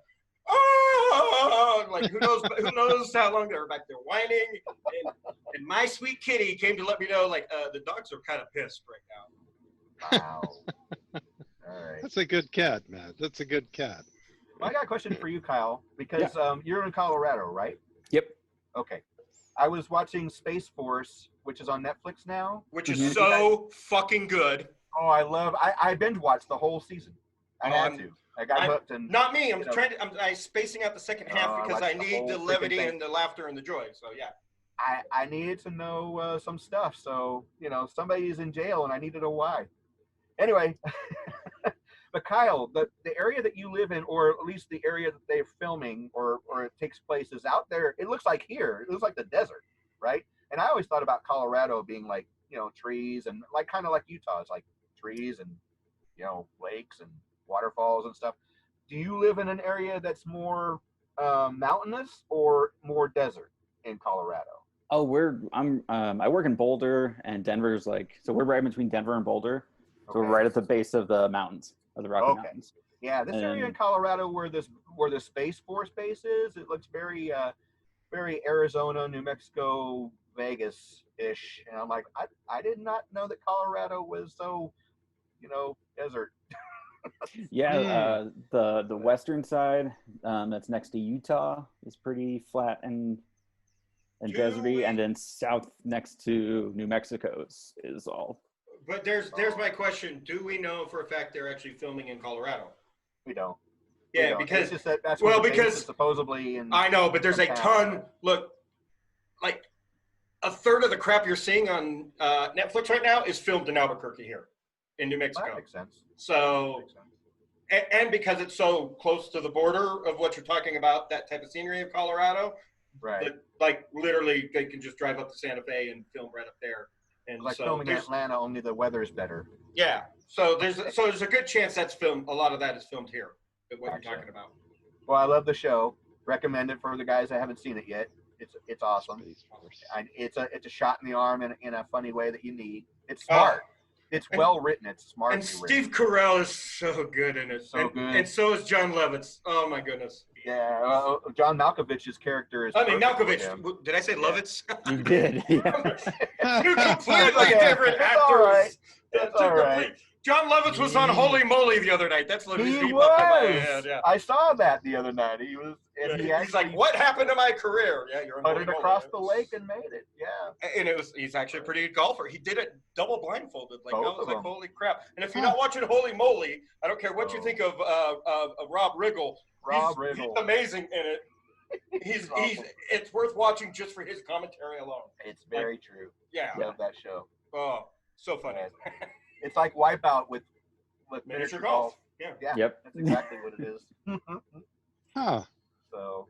oh, like who knows how long they were back there whining. And my sweet kitty came to let me know, like, the dogs are kind of pissed right now. Wow. All right. That's a good cat, man. That's a good cat. Well, I got a question for you, Kyle, because you're in Colorado, right? Yep. Okay. I was watching Space Force, which is on Netflix now. Which is so fucking good. Oh, I binge watched the whole season. I had to. I got hooked. And not me. I'm spacing out the second half because I need the levity and the laughter and the joy. So yeah. I needed to know some stuff. So, somebody's in jail and I need to know why. Anyway, but Kyle, the area that you live in, or at least the area that they're filming or it takes place is out there. It looks like here. It looks like the desert, right? And I always thought about Colorado being like, trees and like kind of like Utah. It's like trees and, lakes and waterfalls and stuff. Do you live in an area that's more mountainous or more desert in Colorado? Oh, I work in Boulder, and Denver's so we're right between Denver and Boulder. So we're right at the base of the mountains, of the Rocky Mountains. Yeah, this area in Colorado where the Space Force base is, it looks very very Arizona, New Mexico, Vegas-ish. And I'm like, I did not know that Colorado was so, desert. Yeah, the western side that's next to Utah is pretty flat and deserty, and then south next to New Mexico is all. But there's my question: do we know for a fact they're actually filming in Colorado? We don't. Yeah, because it's just that's because supposedly. I know, but there's a ton. Look, like a third of the crap you're seeing on Netflix right now is filmed in Albuquerque here, in New Mexico. That makes sense. So, and because it's so close to the border of what you're talking about, that type of scenery of Colorado, right? Like literally, they can just drive up to Santa Fe and film right up there. And like so filming in Atlanta, only the weather is better. Yeah, So there's a good chance that's filmed. A lot of that is filmed here. What you're talking about. Well, I love the show. Recommend it for the guys that haven't seen it yet. It's awesome. It's a shot in the arm in a funny way that you need. It's smart. It's well written. It's smart. And Steve Carell is so good in it. So good. And so is John Lovitz. Oh my goodness. Yeah, John Malkovich's character is. I mean, Malkovich. Did I say Lovitz? You did. Yeah. Two completely different actors. All right. That's all right. John Lovitz was on Holy Moly the other night. That's He deep was. up in my head. Yeah. I saw that the other night. He was. And He's like, what happened to my career? Yeah, you're on put it Holy across Moly. the lake and made it. Yeah. And he's actually a pretty good golfer. He did it double blindfolded. Like, I Both was of like, them. holy crap. And if you're not watching Holy Moly, I don't care what you think of Rob Riggle. He's amazing in it. He's it's worth watching just for his commentary alone. It's very true. Yeah. Love that show. Oh, so funny. It's like Wipeout with Miniature golf. Yeah. Yep. That's exactly what it is. Huh. So.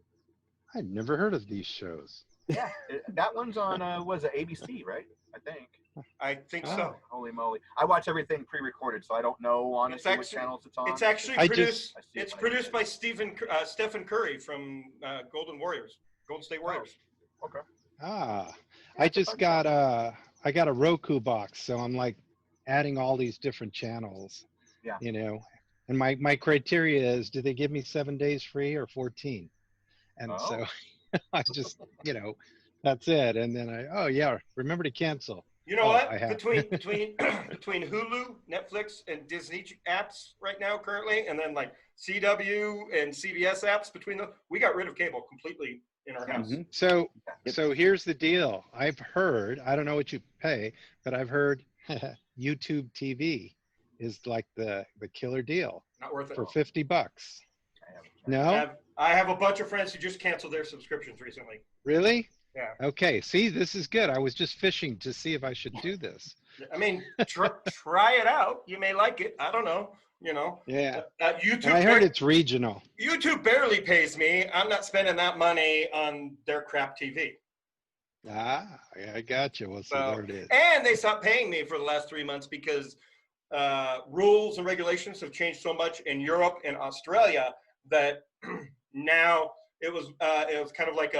I'd never heard of these shows. Yeah, that one's on was it ABC, right? I think so. Holy moly! I watch everything pre-recorded, so I don't know honestly what channels it's on. It's actually produced. It's produced by Stephen Curry from Golden State Warriors. Okay. I just got I got a Roku box, so I'm like adding all these different channels. Yeah. You know, and my criteria is, do they give me 7 days free or 14? And so I just, that's it. And then remember to cancel. You know what? Between Hulu, Netflix, and Disney apps right now currently, and then like CW and CBS apps between them, we got rid of cable completely in our house. So here's the deal. I've heard, I don't know what you pay, but I've heard YouTube TV is like the killer deal. Not worth it. For $50. No? I have a bunch of friends who just canceled their subscriptions recently. Really? Yeah. Okay. See, this is good. I was just fishing to see if I should do this. I mean, try it out. You may like it. I don't know. Yeah. YouTube. And I heard it's regional. YouTube barely pays me. I'm not spending that money on their crap TV. Yeah, I got you. Well, so there it is. And they stopped paying me for the last 3 months because rules and regulations have changed so much in Europe and Australia that now it was kind of like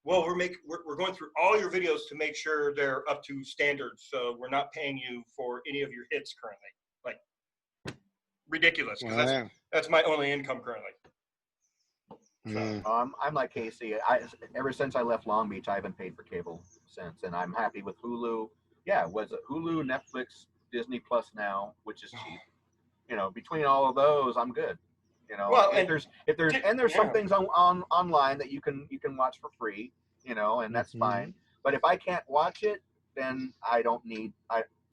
we're going through all your videos to make sure they're up to standards, so we're not paying you for any of your hits currently. Like, ridiculous, because that's my only income currently. So, I'm like Casey. Ever since I left Long Beach, I haven't paid for cable since, and I'm happy with Hulu. Yeah, was it Hulu, Netflix, Disney Plus now, which is cheap. Between all of those, I'm good. Well, if there's some things on online that you can watch for free, and that's fine. But if I can't watch it, then I don't need.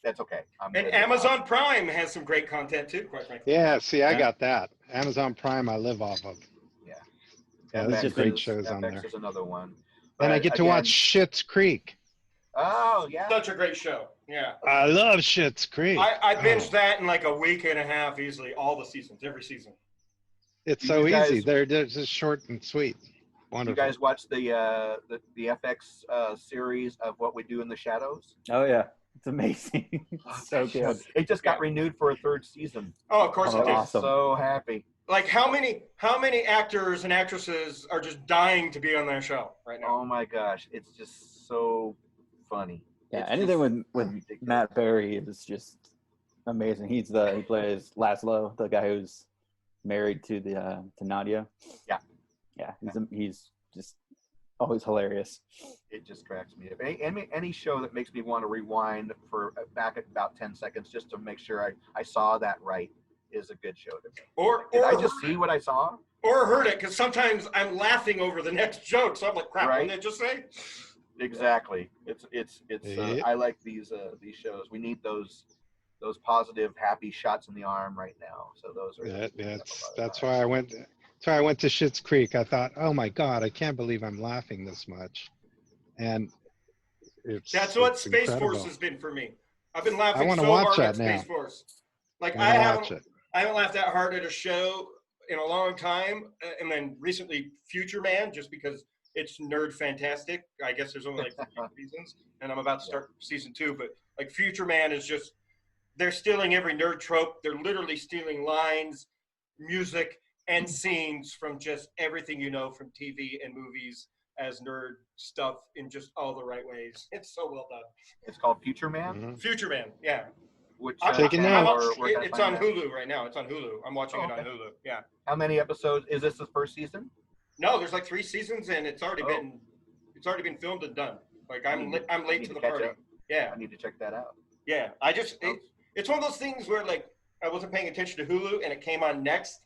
That's okay. And Amazon Prime has some great content too, quite frankly. Yeah, see, I got that. Amazon Prime, I live off of. Yeah, there's some great shows on there. Is another one. And I get to watch Schitt's Creek. Oh yeah, such a great show. Yeah, I love Schitt's Creek. I binged that in like a week and a half easily, all the seasons, every season. It's so easy. They're just short and sweet. Wonderful. You guys watch the FX series of What We Do in the Shadows? Oh yeah, it's amazing. So good. It just got renewed for a 3rd season. Oh, of course it did. Awesome. So happy. Like how many actors and actresses are just dying to be on that show right now? Oh my gosh, it's just so funny. Yeah, anything with Matt Berry is just amazing. He plays Laszlo, the guy who's married to Nadia. Yeah, he's just always hilarious. It just cracks me up. Any show that makes me want to rewind for back at about 10 seconds just to make sure I saw that right is a good show to me. Or did I just see what I saw? Or heard it, because sometimes I'm laughing over the next joke, so I'm like, crap, right? What did I just say? Exactly. It's I like these shows. We need those positive, happy shots in the arm right now. So those are that's why I went. That's why I went to Schitt's Creek. I thought, oh my God, I can't believe I'm laughing this much, and that's what Space Force has been for me. I've been laughing so hard at Space Force. Like I haven't laughed that hard at a show in a long time, and then recently Future Man, just because it's nerd fantastic. I guess there's only like 3 seasons, and I'm about to start season 2. But like Future Man is just they're stealing every nerd trope. They're literally stealing lines, music, and scenes from just everything you know from TV and movies as nerd stuff in just all the right ways. It's so well done. It's called Future Man. Mm-hmm. Future Man, yeah. Which Taking channel notes. or where can I It's find on that? Hulu right now. It's on Hulu. I'm watching it on okay. Hulu. Yeah. How many episodes? Is this the first season? No, there's like 3 seasons, and it's already been filmed and done. Like I'm late to the party. Yeah. I need to check that out. Yeah. It's one of those things where like I wasn't paying attention to Hulu, and it came on next,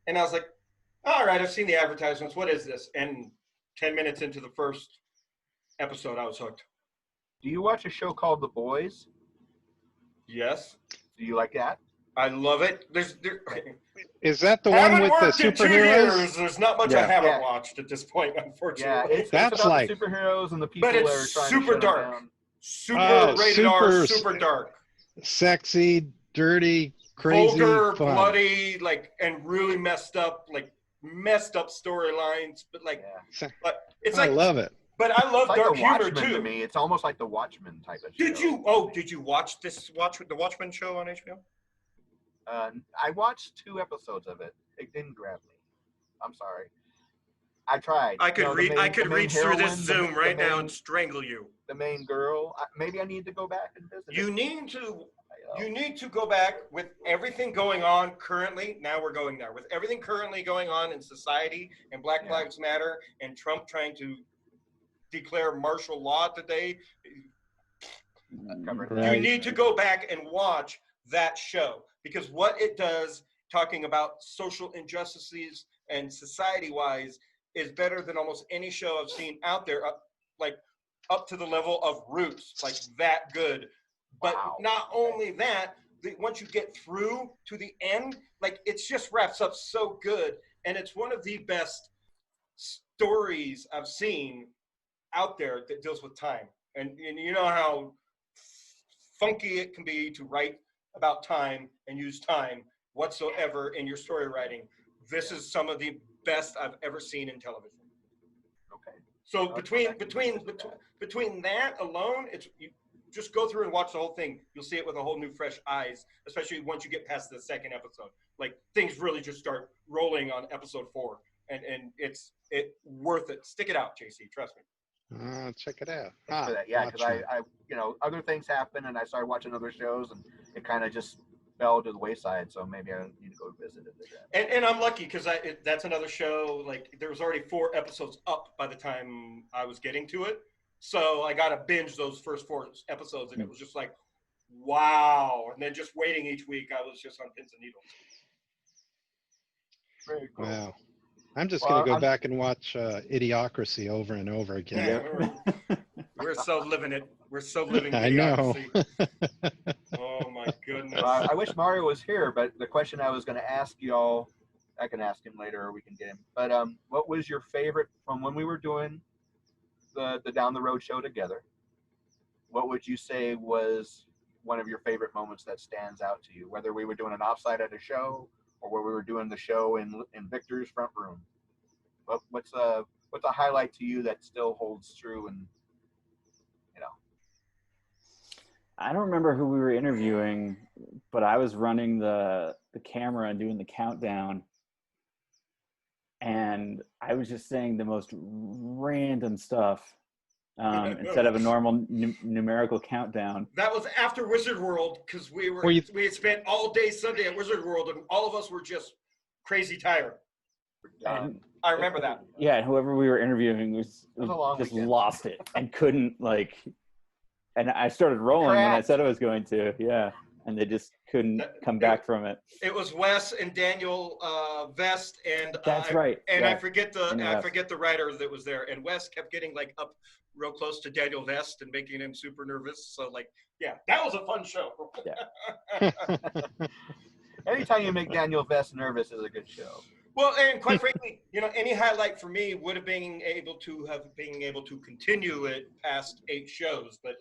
and I was like, all right, I've seen the advertisements. What is this? And 10 minutes into the first episode, I was hooked. Do you watch a show called The Boys? Yes. Do you like that? I love it. Is that the one with the in 2 superheroes? years. There's not much I haven't watched at this point, unfortunately. Yeah, it's That's about like- the superheroes and the people But that are it's trying super to shut them dark. down. Super rated R, super dark. Sexy, dirty, crazy, Vulgar, fun. bloody, like, and really messed up storylines. But like, Yeah. but it's I like, love it. but I love It's like dark the humor Watchmen to too. me. It's almost like the Watchmen type of show. Did you watch the Watchmen show on HBO? I watched 2 episodes of it. It didn't grab me. I'm sorry. I tried. I could the main reach through this heroine, Zoom the right now main- and strangle you. The main girl. Maybe I need to go back and visit. You need to go back with everything going on currently. Now we're going there with everything currently going on in society and Black Lives Matter and Trump trying to declare martial law today. You need to go back and watch that show because what it does, talking about social injustices and society-wise, is better than almost any show I've seen out there. Up to the level of Roots, like that good. But not only that, once you get through to the end, like it just wraps up so good. And it's one of the best stories I've seen out there that deals with time. And you know how funky it can be to write about time and use time whatsoever in your story writing. This is some of the best I've ever seen in television. Okay. So between that alone, you just go through and watch the whole thing. You'll see it with a whole new, fresh eyes, especially once you get past the second episode. Like things really just start rolling on episode 4, and it's worth it. Stick it out, JC. Trust me. Check it out. Thanks for that. Yeah, because I other things happen, and I started watching other shows, and it kind of just fell to the wayside. So maybe I need to go visit it again. And I'm lucky because that's another show. Like there was already 4 episodes up by the time I was getting to it, so I got to binge those first 4 episodes, and it was just like, wow. And then just waiting each week, I was just on pins and needles. Very cool. Wow. I'm just going to go back and watch Idiocracy over and over again. Yeah, we're so living it. We're so living I know. Oh my goodness. I wish Mario was here, but the question I was going to ask y'all, I can ask him later or we can get him. But what was your favorite from when we were doing the Down the Road show together? What would you say was one of your favorite moments that stands out to you? Whether we were doing an offsite at a show or where we were doing the show in Victor's front room. What's a highlight to you that still holds true and I don't remember who we were interviewing, but I was running the camera and doing the countdown. And I was just saying the most random stuff instead of a normal numerical countdown. That was after Wizard World because we had spent all day Sunday at Wizard World and all of us were just crazy tired. I remember that. Yeah, and whoever we were interviewing was just lost it and couldn't and I started rolling when I said I was going to, and they just couldn't come back from it. It was Wes and Daniel Vest and that's right. And I forget the writer that was there. And Wes kept getting up real close to Daniel Vest and making him super nervous. So that was a fun show. Yeah. Anytime you make Daniel Vest nervous is a good show. Well, and quite frankly, any highlight for me would have been able to continue it past 8 shows, but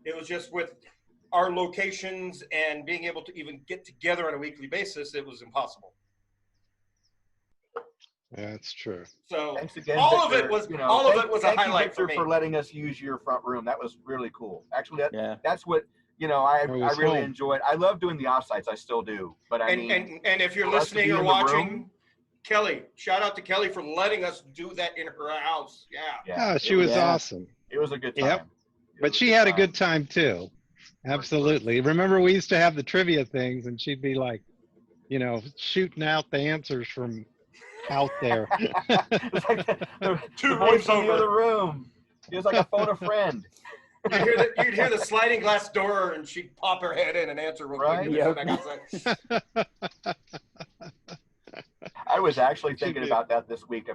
it was just with our locations and being able to even get together on a weekly basis, it was impossible. Yeah, that's true. So thanks again, all Victor. of it was a highlight for me. for letting us use your front room. That was really cool. Actually, that's what I was really home. enjoyed. I love doing the offsites. I still do. But I mean, And if you're for us to listening be or in the watching, room- Kelly, shout out to Kelly for letting us do that in her house. Yeah. yeah, Oh, she was Yeah. awesome. It was a good time. Yep. It But was she had a time. good time too. Absolutely. Remember, we used to have the trivia things, and she'd be like, shooting out the answers from out there. It's like the Two voice rooms in the over. other room. It was like a phone a friend. You'd hear the sliding glass door, and she'd pop her head in and answer real quick. Right? and Yep. come back outside. I was actually She thinking did. about that this week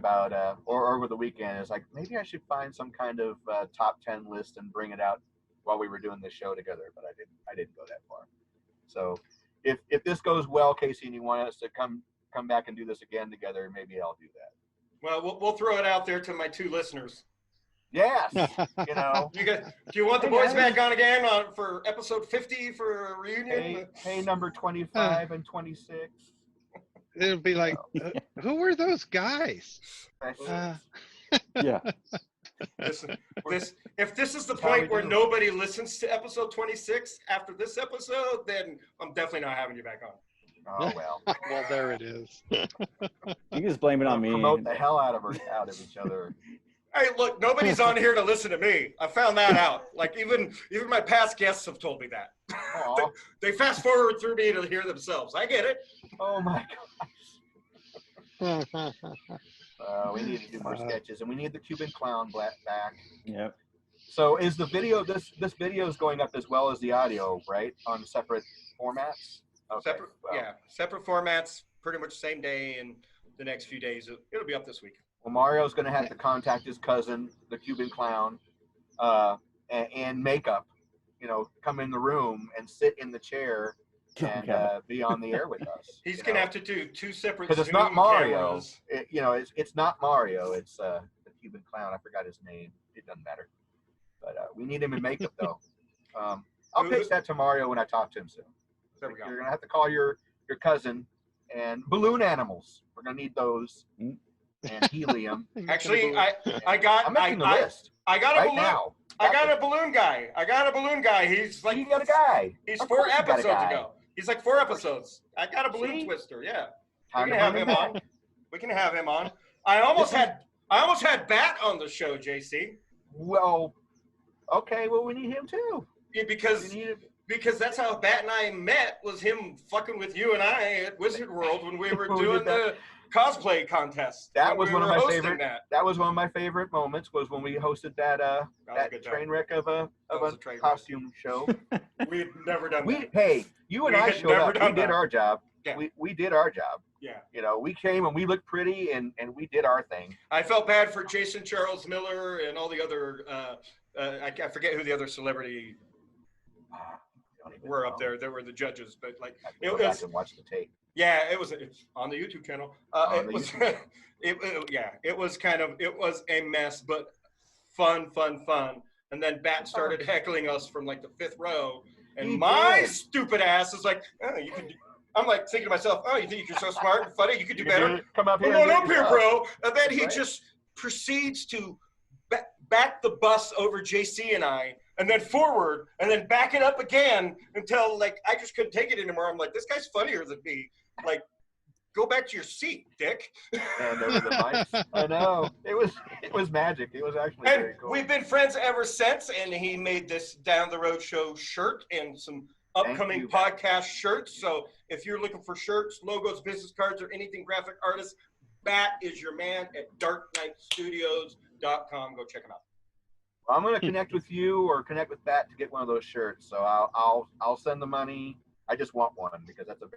or over the weekend. It's like, maybe I should find some kind of top 10 list and bring it out while we were doing this show together, but I didn't go that far. So if this goes well, Casey, and you want us to come back and do this again together, maybe I'll do that. Well, we'll throw it out there to my 2 listeners. Yes. You guys, do you want the Hey, boys guys. back on again for episode 50 for a reunion? Hey, number 25 and 26. It'll be like, who were those guys? Yeah. If this is the That's how we point where do. nobody listens to episode 26 after this episode, then I'm definitely not having you back on. Oh well. Well, there it is. You can just blame it on me. Promote the hell out of each other. Hey, look, nobody's on here to listen to me. I found that out. Like even my past guests have told me that. Aw. They fast forward through me to hear themselves. I get it. Oh my god. We need to do more sketches, and we need the Cuban clown back. Yep. So is the video this video is going up as well as the audio, right? On separate formats? Okay. Separate formats, pretty much same day and the next few days. It'll be up this week. Well, Mario's going to have to contact his cousin, the Cuban clown, and makeup. Come in the room and sit in the chair and be on the air with us. He's going to have to do 2 separate because it's Zoom not Mario. cameras. It's not Mario. It's the Cuban clown. I forgot his name. It doesn't matter. But we need him in makeup though. I'll pitch that to Mario when I talk to him soon. There we go. You're gonna have to call your cousin and balloon animals. We're gonna need those and helium. Actually, I'm making the list I got a right balloon. now. I got a balloon guy. He's like You got a guy. He's Of 4 course you got a episodes guy. ago. He's like 4 episodes. I got a balloon See? twister. Yeah, Time we to can have bring him him on. back. We can have him on. I almost had Batt on the show, JC. Well, okay. Well, we need him too. Yeah, We because that's how Batt and I met, was him fucking with you and I at Wizard World when we were We doing did that. the cosplay contest. That when was we one of were my hosting favorite. That. That was one of my favorite moments. Was when we hosted that was a good time. train wreck of a was a train wreck. costume show. We had never done that. Hey, you and We I had showed never up. We done did that. our job. Yeah. We did our job. Yeah. We came and we looked pretty and we did our thing. I felt bad for Jason Charles Miller and all the other, I forget who the other celebrity Don't even were know. up there. They were the judges, but like, I have to it go back was, and watch the tape. yeah, it's on the YouTube channel. On It the was, YouTube. it was a mess, but fun. And then Batt started heckling us from like the 5th row, and He my did. stupid ass is like, oh, you can do. I'm like thinking to myself, oh, you think you're so smart and funny, you could do better. Come up here. Come and on do up your here, stuff. bro. And then he Right? just proceeds to back the bus over JC and I, and then forward, and then back it up again until like I just couldn't take it anymore. I'm like, this guy's funnier than me. Like, go back to your seat, dick. And over the mics. I know. It was magic. It was actually And very cool. we've been friends ever since. And he made this Down the Road Show shirt and some upcoming you. podcast shirts. So if you're looking for shirts, logos, business cards, or anything graphic artist, Batt is your man at darkknightstudios.com. Go check him out. I'm gonna connect with you or connect with Batt to get one of those shirts. So I'll send the money. I just want one because that's a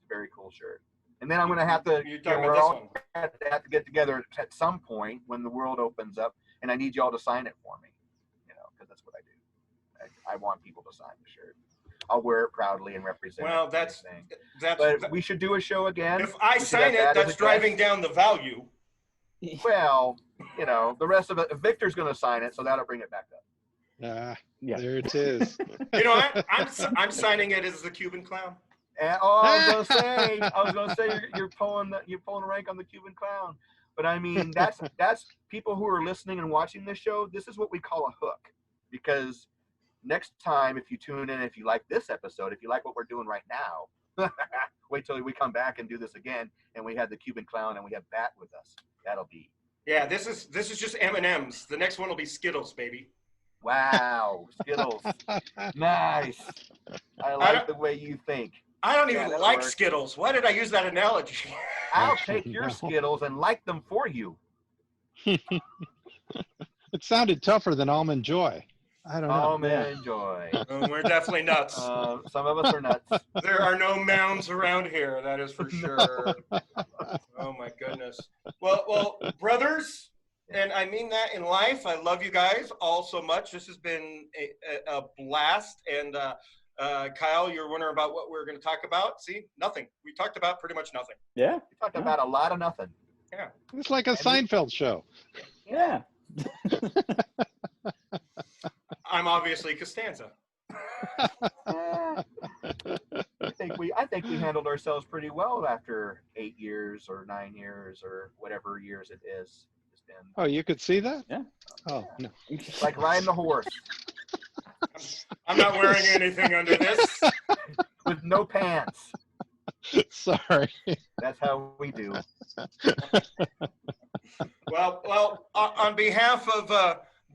very cool shirt. And then I'm gonna have to. You're talking we're about this all one. have to get together at some point when the world opens up, and I need y'all to sign it for me. Because that's what I do. I want people to sign the shirt. I'll wear it proudly and represent. Well, it, that's everything. But we should do a show again. if I We should sign have it, Batt as that's a driving guest. down the value. Well, the rest of it. Victor's gonna sign it, so that'll bring it back up. Yeah. There it is. You know what? I'm signing it as the Cuban clown. And, I was gonna say you're pulling rank on the Cuban clown. But I mean, that's people who are listening and watching this show. This is what we call a hook, because next time, if you tune in, if you like this episode, if you like what we're doing right now, wait till we come back and do this again, and we have the Cuban Clown and we have Batt with us. That'll be. Yeah, this is just M&Ms. The next one will be Skittles, baby. Wow, Skittles. Nice. I like the way you think. I don't even like works. Skittles. Why did I use that analogy? I'll take your Skittles and like them for you. It sounded tougher than Almond Joy. I don't know. Almond Joy. We're definitely nuts. Some of us are nuts. There are no mounds around here, that is for sure. Oh my goodness. Well, brothers, and I mean that in life. I love you guys all so much. This has been a blast. And Kyle, you're wondering about what we're going to talk about. See, nothing. We talked about pretty much nothing. Yeah. We talked about a lot of nothing. Yeah. It's like a Seinfeld show. Yeah. I'm obviously Costanza. I think we handled ourselves pretty well after 8 years or 9 years or whatever years it is. It's been Oh, you could see that? Yeah. Oh, no. like riding the horse I'm not wearing anything under this. with no pants. Sorry. That's how we do. Well, on behalf of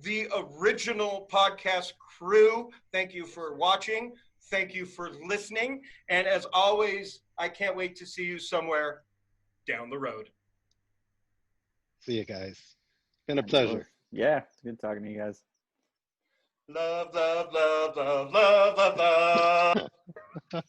the original podcast crew, thank you for watching. Thank you for listening. And as always, I can't wait to see you somewhere down the road. See you guys. Been a pleasure. Yeah. It's good talking to you guys. Love, love, love, love, love, love, love.